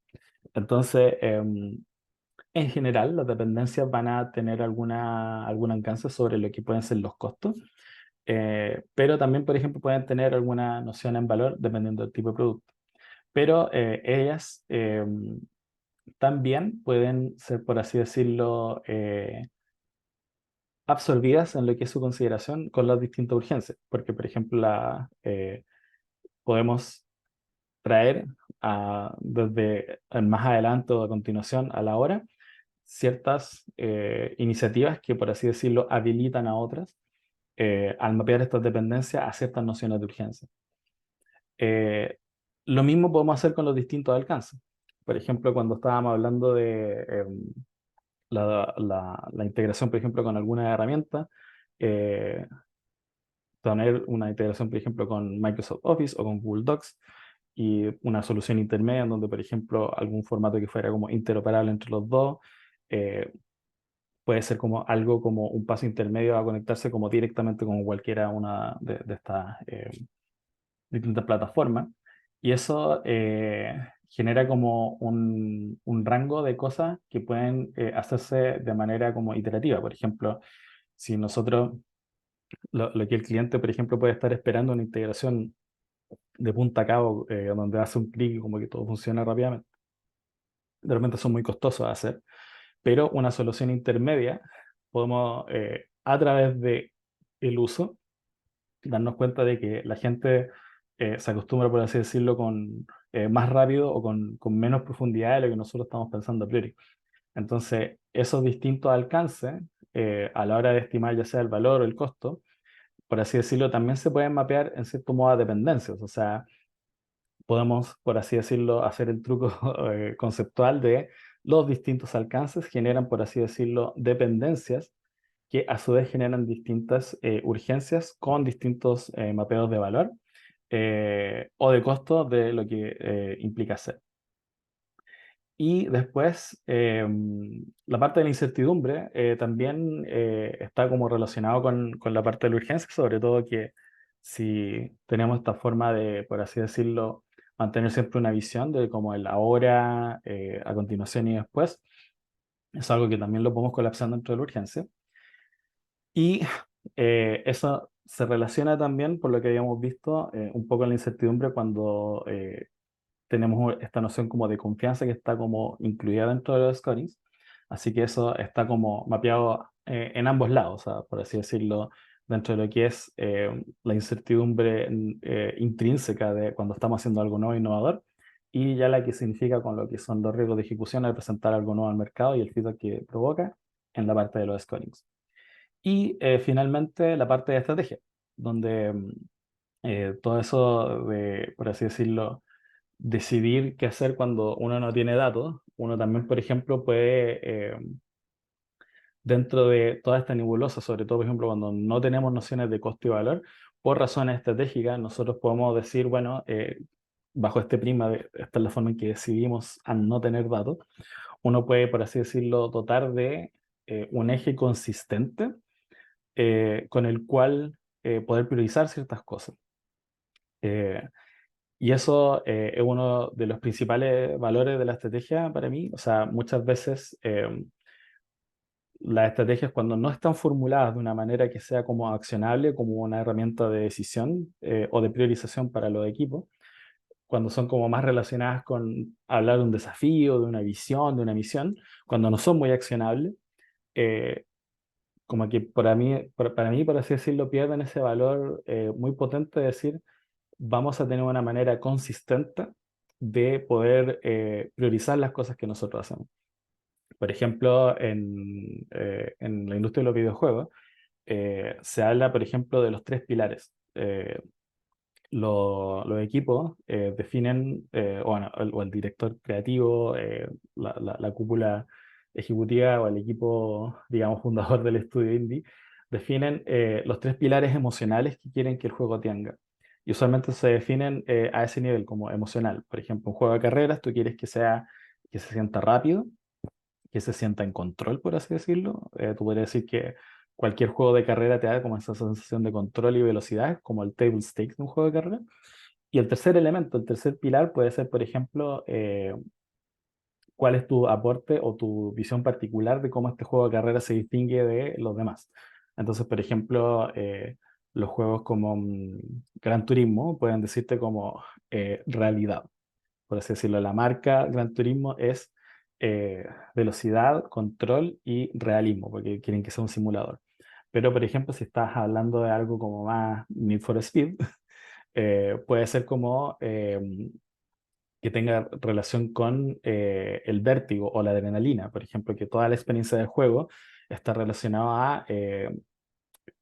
Entonces, en general, las dependencias van a tener algún alcance sobre lo que pueden ser los costos, pero también, por ejemplo, pueden tener alguna noción en valor dependiendo del tipo de producto. Pero ellas también pueden ser, por así decirlo, absorbidas en lo que es su consideración con las distintas urgencias, porque, por ejemplo, podemos traer desde más adelante o a continuación a la hora ciertas iniciativas que, por así decirlo, habilitan a otras al mapear estas dependencias a ciertas nociones de urgencia. Eh, lo mismo podemos hacer con los distintos alcances. Por ejemplo, cuando estábamos hablando de la integración, por ejemplo, con alguna herramienta, eh, tener una integración, por ejemplo, con Microsoft Office o con Google Docs y una solución intermedia en donde, por ejemplo, algún formato que fuera como interoperable entre los dos, eh, puede ser como algo como un paso intermedio a conectarse como directamente con cualquiera una de estas distintas plataformas. Y eso genera como un rango de cosas que pueden hacerse de manera como iterativa. Por ejemplo, si nosotros, lo que el cliente, por ejemplo, puede estar esperando una integración de punta a cabo, donde hace un clic y como que todo funciona rápidamente. De repente son muy costosos de hacer, pero una solución intermedia podemos, a través de el uso, darnos cuenta de que la gente se acostumbra, por así decirlo, con más rápido o con menos profundidad de lo que nosotros estamos pensando a priori. Entonces, esos distintos alcances, a la hora de estimar ya sea el valor o el costo, por así decirlo, también se pueden mapear en cierto modo a dependencias. O sea, podemos, por así decirlo, hacer el truco conceptual de los distintos alcances generan, por así decirlo, dependencias que a su vez generan distintas urgencias con distintos mapeos de valor o de costo de lo que implica hacer. Y después, la parte de la incertidumbre también está como relacionado con la parte de la urgencia, sobre todo que si tenemos esta forma de, por así decirlo, mantener siempre una visión de como el ahora, a continuación y después, es algo que también lo podemos colapsar dentro de la urgencia. Y eso se relaciona también, por lo que habíamos visto, un poco en la incertidumbre cuando tenemos esta noción como de confianza que está como incluida dentro de los scorings. Así que eso está como mapeado en ambos lados, o sea, por así decirlo, dentro de lo que es la incertidumbre intrínseca de cuando estamos haciendo algo nuevo e innovador, y ya la que significa con lo que son los riesgos de ejecución al presentar algo nuevo al mercado y el feedback que provoca en la parte de los scorings. Y finalmente la parte de estrategia, donde todo eso de, por así decirlo, decidir qué hacer cuando uno no tiene datos. Uno también, por ejemplo, puede, dentro de toda esta nebulosa, sobre todo, por ejemplo, cuando no tenemos nociones de costo y valor, por razones estratégicas, nosotros podemos decir, bueno, bajo este prisma, esta es la forma en que decidimos a no tener datos, uno puede, por así decirlo, dotar de un eje consistente con el cual poder priorizar ciertas cosas. Eh, y eso es uno de los principales valores de la estrategia para mí. O sea, muchas veces las estrategias cuando no están formuladas de una manera que sea como accionable, como una herramienta de decisión o de priorización para los equipos, cuando son como más relacionadas con hablar de un desafío, de una visión, de una misión, cuando no son muy accionables, eh, como que para mí, por así decirlo, pierden ese valor muy potente de decir, vamos a tener una manera consistente de poder priorizar las cosas que nosotros hacemos. Por ejemplo, en la industria de los videojuegos, se habla, por ejemplo, de los tres pilares. Los equipos definen, o, bueno, o el director creativo, la cúpula ejecutiva o el equipo, digamos, fundador del estudio indie, definen los tres pilares emocionales que quieren que el juego tenga. Y usualmente se definen a ese nivel, como emocional. Por ejemplo, un juego de carreras, tú quieres que se sienta rápido, que se sienta en control, por así decirlo. Tú podrías decir que cualquier juego de carrera te da como esa sensación de control y velocidad, como el table stakes de un juego de carrera. Y el tercer elemento, el tercer pilar puede ser, por ejemplo, cuál es tu aporte o tu visión particular de cómo este juego de carrera se distingue de los demás. Entonces, por ejemplo, los juegos como Gran Turismo pueden decirte como realidad, por así decirlo. La marca Gran Turismo es velocidad, control y realismo, porque quieren que sea un simulador. Pero, por ejemplo, si estás hablando de algo como más Need for Speed, puede ser como que tenga relación con el vértigo o la adrenalina. Por ejemplo, que toda la experiencia del juego está relacionada a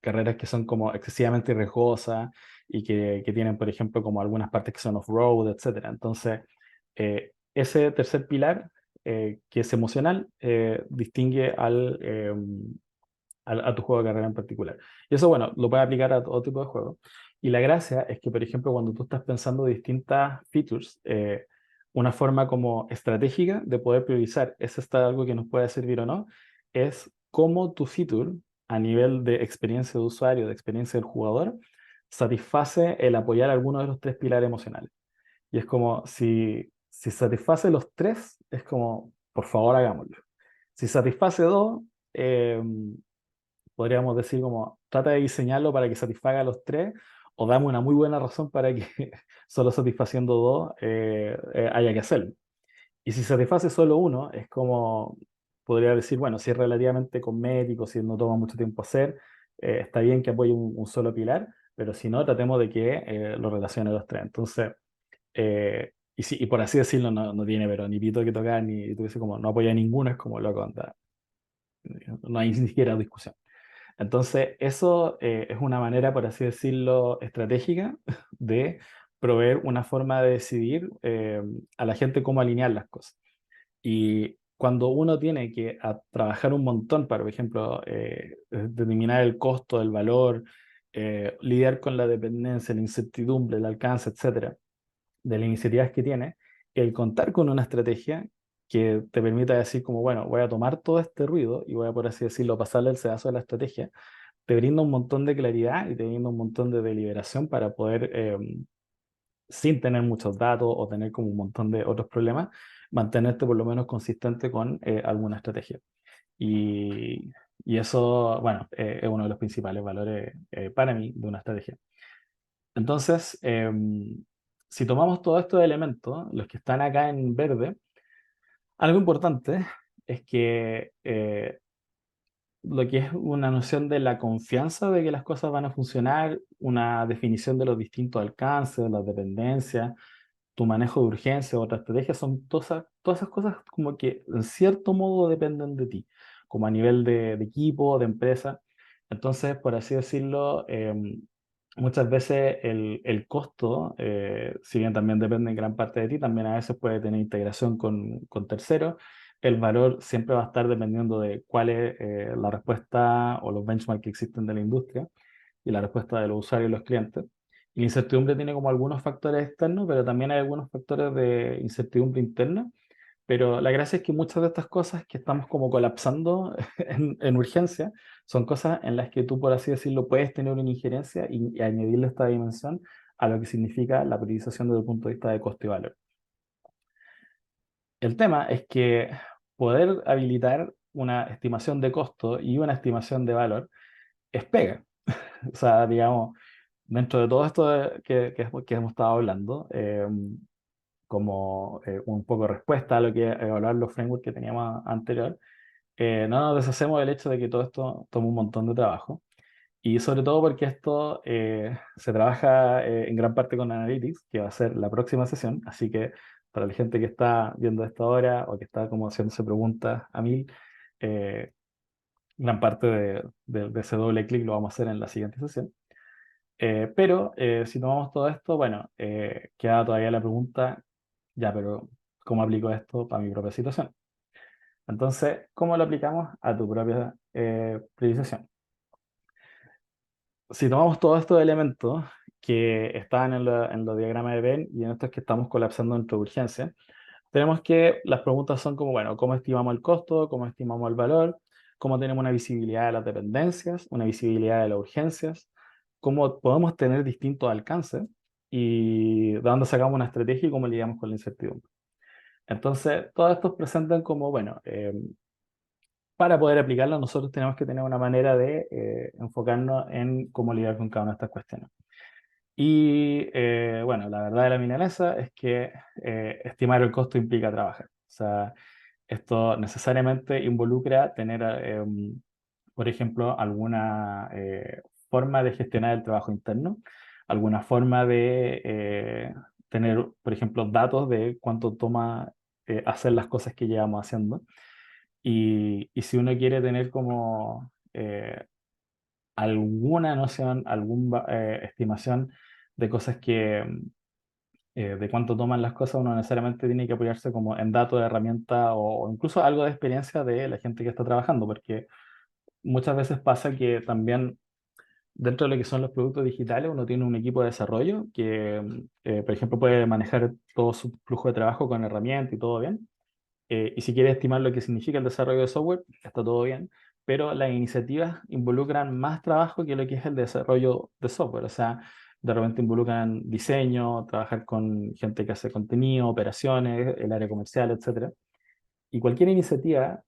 carreras que son como excesivamente riesgosas y que tienen, por ejemplo, como algunas partes que son off-road, etcétera. Entonces, ese tercer pilar, que es emocional, distingue a tu juego de carrera en particular. Y eso, bueno, lo puedes aplicar a todo tipo de juegos. Y la gracia es que, por ejemplo, cuando tú estás pensando distintas features, una forma como estratégica de poder priorizar, ¿es esta algo que nos puede servir o no? Es cómo tu feature, a nivel de experiencia de usuario, de experiencia del jugador, satisface el apoyar alguno de los tres pilares emocionales. Y es como, si satisface los tres, es como, por favor, hagámoslo. Si satisface dos, eh, podríamos decir como, trata de diseñarlo para que satisfaga a los tres, o dame una muy buena razón para que solo satisfaciendo dos haya que hacerlo. Y si satisface solo uno, es como, podría decir, bueno, si es relativamente cosmético, si no toma mucho tiempo hacer, está bien que apoye un solo pilar, pero si no, tratemos de que lo relacione a los tres. Entonces, y por así decirlo, no tiene pero ni pito que tocar, ni tú dices como no apoya ninguno, es como loco, anda. No hay ni siquiera discusión. Entonces, eso es una manera, por así decirlo, estratégica de proveer una forma de decidir a la gente cómo alinear las cosas. Y cuando uno tiene que trabajar un montón para, por ejemplo, determinar el costo, el valor, lidiar con la dependencia, la incertidumbre, el alcance, etcétera, de las iniciativas que tiene, el contar con una estrategia que te permita decir como, bueno, voy a tomar todo este ruido y voy a, por así decirlo, pasarle el sedazo de la estrategia, te brinda un montón de claridad y te brinda un montón de deliberación para poder, sin tener muchos datos o tener como un montón de otros problemas, mantenerte por lo menos consistente con alguna estrategia. Y, y eso, bueno, es uno de los principales valores para mí de una estrategia. Entonces, si tomamos todos estos elementos, los que están acá en verde, algo importante es que lo que es una noción de la confianza de que las cosas van a funcionar, una definición de los distintos alcances, de las dependencias, tu manejo de urgencia, otra estrategia, son todas esas cosas como que en cierto modo dependen de ti, como a nivel de equipo, de empresa. Entonces, por así decirlo, muchas veces el costo, si bien también depende en gran parte de ti, también a veces puede tener integración con terceros. El valor siempre va a estar dependiendo de cuál es la respuesta o los benchmarks que existen de la industria y la respuesta de los usuarios y los clientes. Y la incertidumbre tiene como algunos factores externos, pero también hay algunos factores de incertidumbre interna. Pero la gracia es que muchas de estas cosas que estamos como colapsando en urgencia son cosas en las que tú, por así decirlo, puedes tener una injerencia y añadirle esta dimensión a lo que significa la priorización desde el punto de vista de costo y valor. El tema es que poder habilitar una estimación de costo y una estimación de valor es pega. O sea, digamos, dentro de todo esto que hemos estado hablando, como un poco respuesta a lo que evaluar los frameworks que teníamos anterior, no nos deshacemos del hecho de que todo esto toma un montón de trabajo. Y sobre todo porque esto se trabaja en gran parte con Analytics, que va a ser la próxima sesión. Así que para la gente que está viendo esto ahora o que está como haciéndose preguntas a mí, eh, gran parte de ese doble clic lo vamos a hacer en la siguiente sesión. Pero si tomamos todo esto, bueno, queda todavía la pregunta, ya, pero ¿cómo aplico esto para mi propia situación? Entonces, ¿cómo lo aplicamos a tu propia priorización? Si tomamos todos estos elementos que están en los diagramas de Venn y en estos que estamos colapsando entre urgencias, tenemos que las preguntas son como, bueno, ¿cómo estimamos el costo? ¿Cómo estimamos el valor? ¿Cómo tenemos una visibilidad de las dependencias? ¿Una visibilidad de las urgencias? ¿Cómo podemos tener distintos alcances? ¿Y de dónde sacamos una estrategia y cómo lidiamos con la incertidumbre? Entonces, todos estos presentan como, bueno, para poder aplicarlo, nosotros tenemos que tener una manera de enfocarnos en cómo lidiar con cada una de estas cuestiones. Y bueno, la verdad de la milanesa es que estimar el costo implica trabajar. O sea, esto necesariamente involucra tener, por ejemplo, alguna forma de gestionar el trabajo interno, alguna forma de tener, por ejemplo, datos de cuánto toma hacer las cosas que llevamos haciendo. Y si uno quiere tener como alguna noción, alguna estimación de cosas de cuánto toman las cosas, uno necesariamente tiene que apoyarse como en datos de herramienta o incluso algo de experiencia de la gente que está trabajando, porque muchas veces pasa que también dentro de lo que son los productos digitales uno tiene un equipo de desarrollo que, por ejemplo, puede manejar todo su flujo de trabajo con herramientas y todo bien. Y si quieres estimar lo que significa el desarrollo de software, está todo bien, pero las iniciativas involucran más trabajo que lo que es el desarrollo de software. O sea, de repente involucran diseño, trabajar con gente que hace contenido, operaciones, el área comercial, etcétera. Y cualquier iniciativa,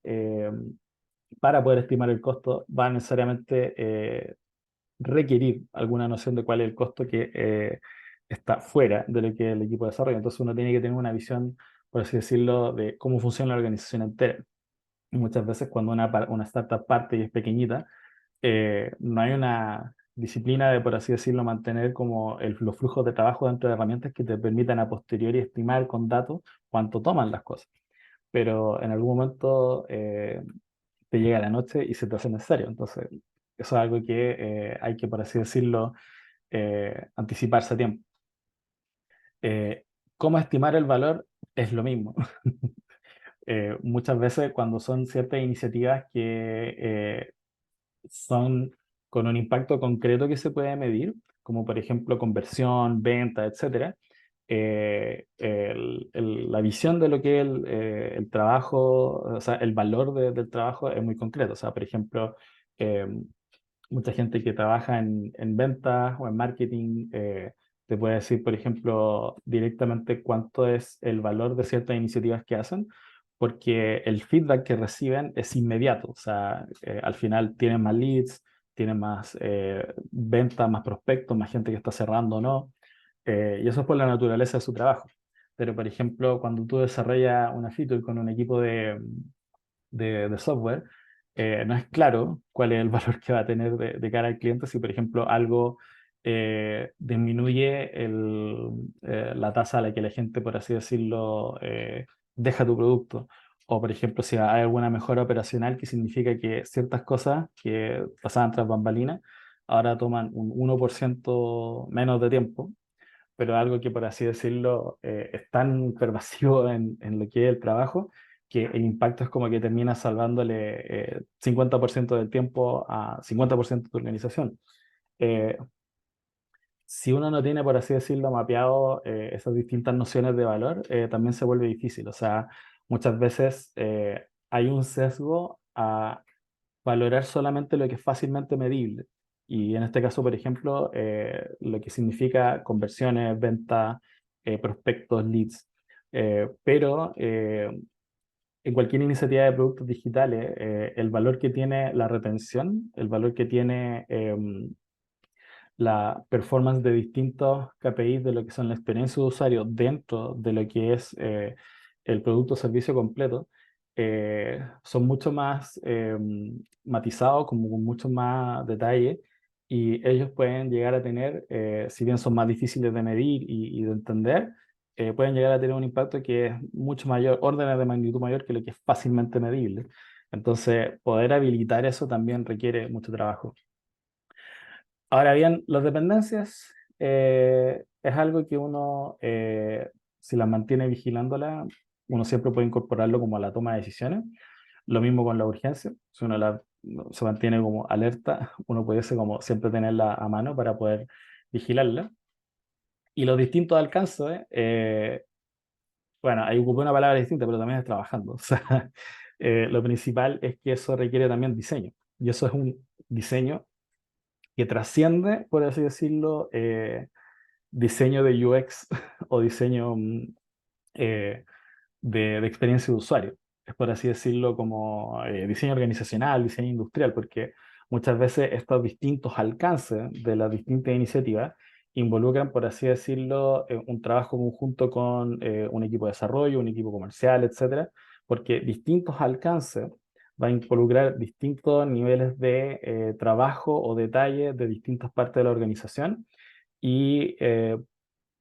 para poder estimar el costo, va necesariamente requerir alguna noción de cuál es el costo que está fuera de lo que es el equipo de desarrollo. Entonces uno tiene que tener una visión, por así decirlo, de cómo funciona la organización entera. Y muchas veces cuando una startup parte y es pequeñita, no hay una disciplina de, por así decirlo, mantener como los flujos de trabajo dentro de herramientas que te permitan a posteriori estimar con datos cuánto toman las cosas. Pero en algún momento te llega la noche y se te hace necesario. Entonces, eso es algo que hay que, por así decirlo, anticiparse a tiempo. Eh, ¿Cómo estimar el valor? Es lo mismo. Muchas veces cuando son ciertas iniciativas que son con un impacto concreto que se puede medir, como por ejemplo conversión, venta, etcétera, la visión de lo que es el trabajo, o sea, el valor del trabajo es muy concreto. O sea, por ejemplo, eh, mucha gente que trabaja en ventas o en marketing te puede decir, por ejemplo, directamente cuánto es el valor de ciertas iniciativas que hacen, porque el feedback que reciben es inmediato. O sea, al final tienen más leads, tienen más ventas, más prospectos, más gente que está cerrando o no. Y eso es por la naturaleza de su trabajo. Pero, por ejemplo, cuando tú desarrollas una feature con un equipo de software, no es claro cuál es el valor que va a tener de cara al cliente si, por ejemplo, algo disminuye la tasa a la que la gente, por así decirlo, deja tu producto. O, por ejemplo, si hay alguna mejora operacional que significa que ciertas cosas que pasaban tras bambalinas ahora toman un 1% menos de tiempo, pero algo que, por así decirlo, es tan pervasivo en lo que es el trabajo, que el impacto es como que termina salvándole 50% del tiempo a 50% de tu organización. Eh, si uno no tiene, por así decirlo, mapeado esas distintas nociones de valor, también se vuelve difícil. O sea, muchas veces hay un sesgo a valorar solamente lo que es fácilmente medible. Y en este caso, por ejemplo, lo que significa conversiones, ventas, prospectos, leads. Pero en cualquier iniciativa de productos digitales, el valor que tiene la retención, el valor que tiene la performance de distintos KPIs de lo que son la experiencia de usuario dentro de lo que es el producto o servicio completo, son mucho más matizados, como con mucho más detalle, y ellos pueden llegar a tener, si bien son más difíciles de medir y de entender, pueden llegar a tener un impacto que es mucho mayor, órdenes de magnitud mayor que lo que es fácilmente medible. Entonces, poder habilitar eso también requiere mucho trabajo. Ahora bien, las dependencias es algo que uno, si las mantiene vigilándola, uno siempre puede incorporarlo como a la toma de decisiones. Lo mismo con la urgencia, si uno se mantiene como alerta, uno puede como siempre tenerla a mano para poder vigilarla. Y los distintos alcances, bueno, ahí ocupé una palabra distinta, pero también es trabajando. O sea, lo principal es que eso requiere también diseño. Y eso es un diseño que trasciende, por así decirlo, diseño de UX o diseño eh, de experiencia de usuario. Es por así decirlo como diseño organizacional, diseño industrial, porque muchas veces estos distintos alcances de las distintas iniciativas involucran, por así decirlo, un trabajo conjunto con un equipo de desarrollo, un equipo comercial, etcétera, porque distintos alcances va a involucrar distintos niveles de trabajo o detalle de distintas partes de la organización y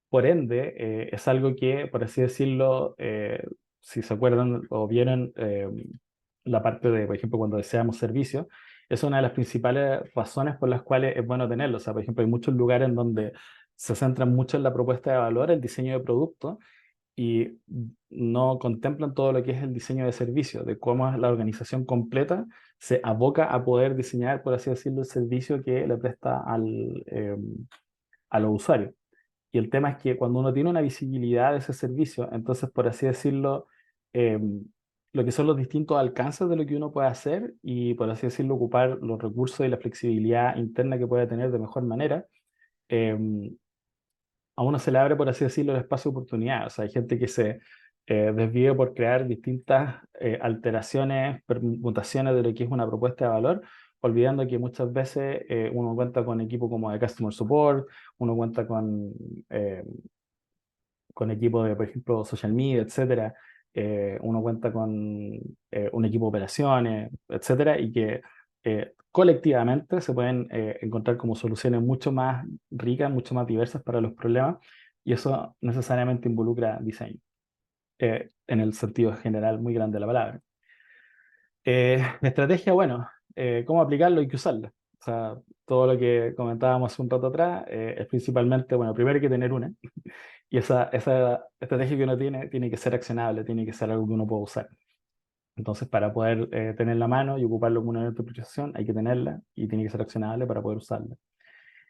por ende, es algo que, por así decirlo, si se acuerdan o vieron la parte de, por ejemplo, cuando deseamos servicios, es una de las principales razones por las cuales es bueno tenerlo. O sea, por ejemplo, hay muchos lugares en donde se centran mucho en la propuesta de valor, el diseño de producto, y no contemplan todo lo que es el diseño de servicio, de cómo la organización completa se aboca a poder diseñar, por así decirlo, el servicio que le presta a los usuarios. Y el tema es que cuando uno tiene una visibilidad de ese servicio, entonces, por así decirlo, eh, lo que son los distintos alcances de lo que uno puede hacer y, por así decirlo, ocupar los recursos y la flexibilidad interna que puede tener de mejor manera, eh, a uno se le abre, por así decirlo, el espacio de oportunidad. O sea, hay gente que se desvive por crear distintas alteraciones, permutaciones de lo que es una propuesta de valor, olvidando que muchas veces uno cuenta con equipo como de Customer Support, uno cuenta eh, con equipo de, por ejemplo, social media, etcétera. Uno cuenta con un equipo de operaciones, etcétera, y que colectivamente se pueden encontrar como soluciones mucho más ricas, mucho más diversas para los problemas, y eso necesariamente involucra diseño, en el sentido general muy grande de la palabra. Estrategia, bueno, cómo aplicarlo y que usarla. O sea, todo lo que comentábamos hace un rato atrás es principalmente, bueno, primero hay que tener una, y esa estrategia que uno tiene que ser accionable, tiene que ser algo que uno pueda usar. Entonces, para poder tener la mano y ocuparlo como una interpretación, hay que tenerla y tiene que ser accionable para poder usarla.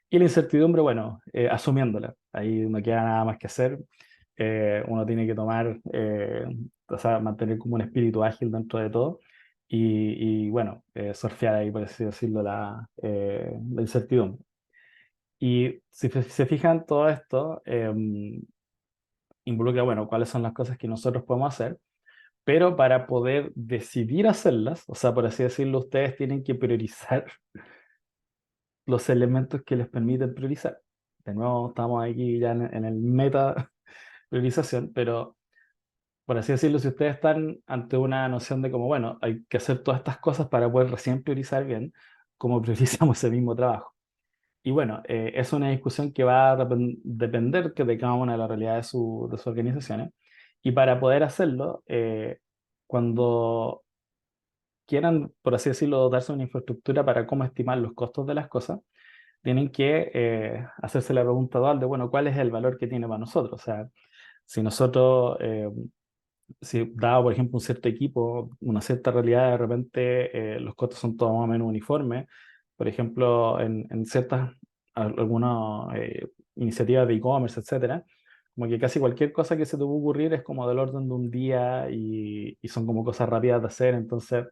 Y la incertidumbre, bueno, asumiéndola. Ahí no queda nada más que hacer. Uno tiene que tomar, o sea, mantener como un espíritu ágil dentro de todo y bueno, surfear ahí, por así decirlo, la incertidumbre. Y si se fijan, todo esto involucra, bueno, cuáles son las cosas que nosotros podemos hacer, pero para poder decidir hacerlas, o sea, por así decirlo, ustedes tienen que priorizar los elementos que les permiten priorizar. De nuevo, estamos aquí ya en el meta priorización, pero por así decirlo, si ustedes están ante una noción de como, bueno, hay que hacer todas estas cosas para poder recién priorizar bien, ¿cómo priorizamos ese mismo trabajo? Y bueno, es una discusión que va a depender que de cada una de las realidades de sus organizaciones. Y para poder hacerlo, cuando quieran, por así decirlo, darse una infraestructura para cómo estimar los costos de las cosas, tienen que hacerse la pregunta dual de, bueno, ¿cuál es el valor que tiene para nosotros? O sea, si nosotros, si dado, por ejemplo, un cierto equipo, una cierta realidad, de repente los costos son todos más o menos uniformes. Por ejemplo, en ciertas, algunas iniciativas de e-commerce, etcétera, como que casi cualquier cosa que se te puede ocurrir es como del orden de un día y son como cosas rápidas de hacer. Entonces,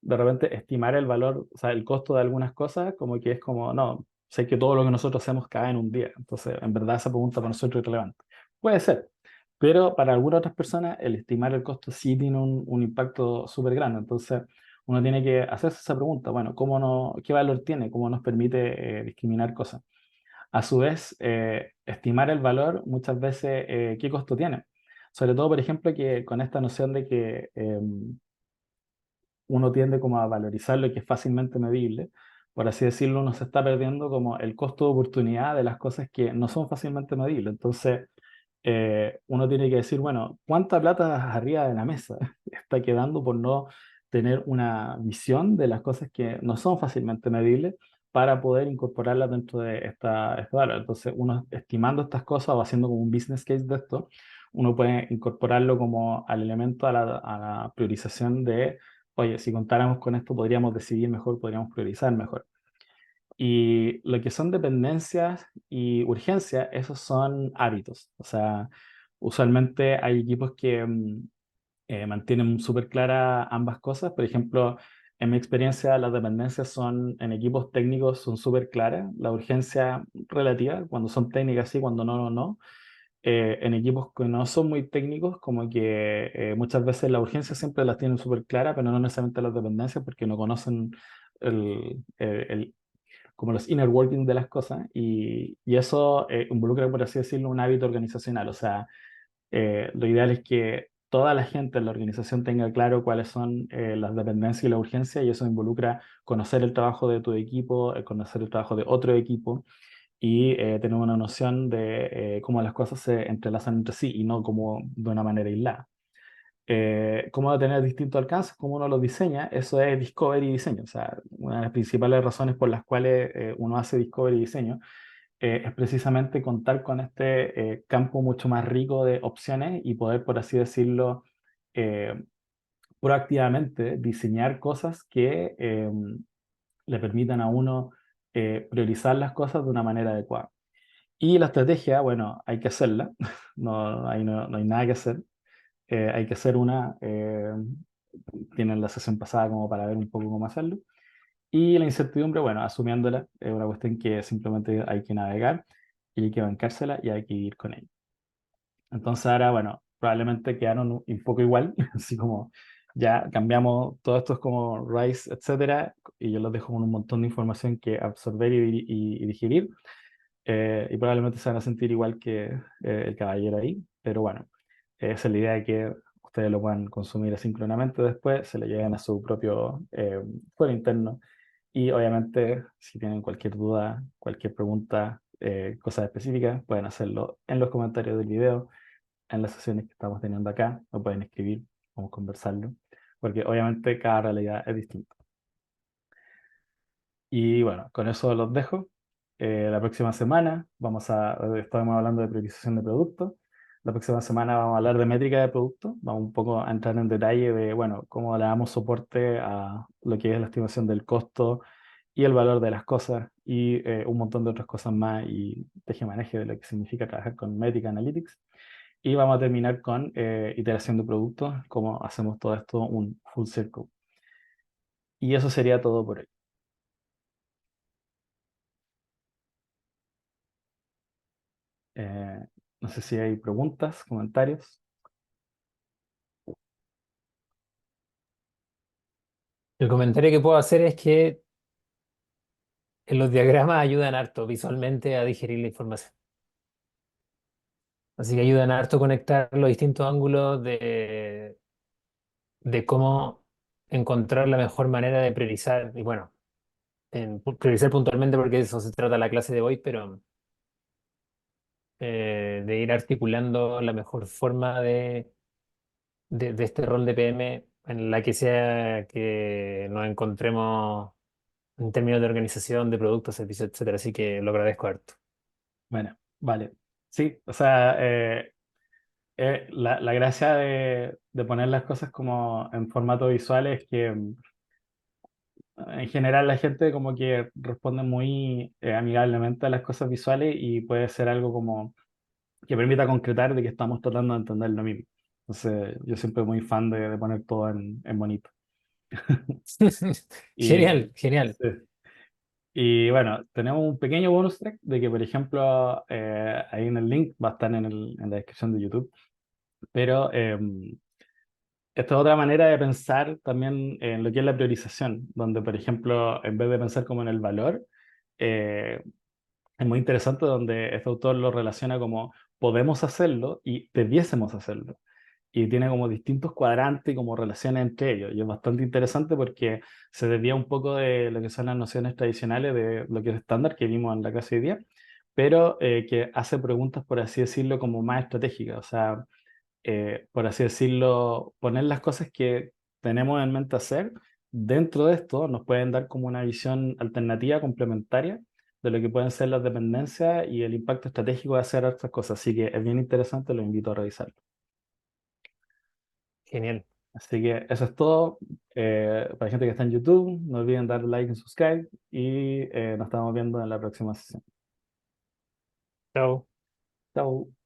de repente estimar el valor, o sea, el costo de algunas cosas, como que es como, no, sé que todo lo que nosotros hacemos cae en un día. Entonces, en verdad esa pregunta para nosotros es irrelevante. Puede ser, pero para algunas otras personas el estimar el costo sí tiene un impacto súper grande. Entonces, uno tiene que hacerse esa pregunta, bueno, ¿qué valor tiene? ¿Cómo nos permite discriminar cosas? A su vez, estimar el valor muchas veces, ¿qué costo tiene? Sobre todo, por ejemplo, que con esta noción de que uno tiende como a valorizar lo que es fácilmente medible, por así decirlo, uno se está perdiendo como el costo de oportunidad de las cosas que no son fácilmente medibles. Entonces, uno tiene que decir, bueno, ¿cuánta plata arriba de la mesa está quedando por no tener una visión de las cosas que no son fácilmente medibles para poder incorporarlas dentro de esta valor? Entonces, uno estimando estas cosas o haciendo como un business case de esto, uno puede incorporarlo como al elemento a la priorización de, oye, si contáramos con esto, podríamos decidir mejor, podríamos priorizar mejor. Y lo que son dependencias y urgencias, esos son hábitos. O sea, usualmente hay equipos que mantienen súper claras ambas cosas. Por ejemplo, en mi experiencia, las dependencias son en equipos técnicos son súper claras. La urgencia relativa, cuando son técnicas sí, cuando no, no, no. En equipos que no son muy técnicos, como que muchas veces la urgencia siempre las tienen súper claras, pero no necesariamente las dependencias porque no conocen como los inner workings de las cosas y eso involucra, por así decirlo, un hábito organizacional. O sea, lo ideal es que toda la gente en la organización tenga claro cuáles son las dependencias y la urgencia y eso involucra conocer el trabajo de tu equipo, conocer el trabajo de otro equipo y tener una noción de cómo las cosas se entrelazan entre sí y no como de una manera aislada. Cómo va a tener distintos alcances, cómo uno los diseña, eso es discovery y diseño. O sea, una de las principales razones por las cuales uno hace discovery y diseño es precisamente contar con este campo mucho más rico de opciones y poder, por así decirlo, eh, proactivamente diseñar cosas que le permitan a uno priorizar las cosas de una manera adecuada. Y la estrategia, bueno, hay que hacerla, no hay nada que hacer, hay que hacer una, tienen la sesión pasada como para ver un poco cómo hacerlo. Y la incertidumbre, bueno, asumiéndola, es una cuestión que simplemente hay que navegar y hay que bancársela y hay que ir con ella. Entonces ahora, bueno, probablemente quedaron un poco igual, así como ya cambiamos, todo esto es como RISE, etcétera, y yo los dejo con un montón de información que absorber y digerir, y probablemente se van a sentir igual que el caballero ahí, pero bueno, esa es la idea de que ustedes lo puedan consumir asíncronamente después, se lo lleven a su propio fuero interno y obviamente si tienen cualquier duda, cualquier pregunta, cosas específicas, pueden hacerlo en los comentarios del video, en las sesiones que estamos teniendo acá, lo pueden escribir, vamos a conversarlo, porque obviamente cada realidad es distinta. Y bueno, con eso los dejo. La próxima semana estamos hablando de priorización de productos. La próxima semana vamos a hablar de métrica de productos. Vamos un poco a entrar en detalle de, bueno, cómo le damos soporte a lo que es la estimación del costo y el valor de las cosas y un montón de otras cosas más y tejemaneje de lo que significa trabajar con métrica analytics. Y vamos a terminar con iteración de productos, cómo hacemos todo esto un full circle. Y eso sería todo por hoy. Eh, no sé si hay preguntas, comentarios. El comentario que puedo hacer es que los diagramas ayudan harto visualmente a digerir la información. Así que ayudan harto a conectar los distintos ángulos de cómo encontrar la mejor manera de priorizar. Y bueno, priorizar puntualmente porque de eso se trata la clase de hoy, pero de ir articulando la mejor forma de este rol de PM en la que sea que nos encontremos en términos de organización, de productos, servicios, etcétera. Así que lo agradezco harto. Bueno, vale. Sí, o sea, la gracia de poner las cosas como en formato visual es que en general la gente como que responde muy amigablemente a las cosas visuales y puede ser algo como que permita concretar de que estamos tratando de entender lo mismo. Entonces, yo siempre muy fan de poner todo en bonito. Y, Genial, genial. sí. Y bueno, tenemos un pequeño bonus track de que, por ejemplo, ahí en el link va a estar en la descripción de YouTube. Pero esta es otra manera de pensar también en lo que es la priorización, donde, por ejemplo, en vez de pensar como en el valor, eh, es muy interesante donde este autor lo relaciona como podemos hacerlo y debiésemos hacerlo. Y tiene como distintos cuadrantes y como relaciones entre ellos. Y es bastante interesante porque se desvía un poco de lo que son las nociones tradicionales de lo que es estándar que vimos en la clase de hoy día, pero que hace preguntas, por así decirlo, como más estratégicas. O sea, por así decirlo, poner las cosas que tenemos en mente hacer dentro de esto nos pueden dar como una visión alternativa, complementaria, de lo que pueden ser las dependencias y el impacto estratégico de hacer otras cosas. Así que es bien interesante, los invito a revisarlo. Genial. Así que eso es todo. Para la gente que está en YouTube, no olviden dar like y subscribe y nos estamos viendo en la próxima sesión. Chao. Chao.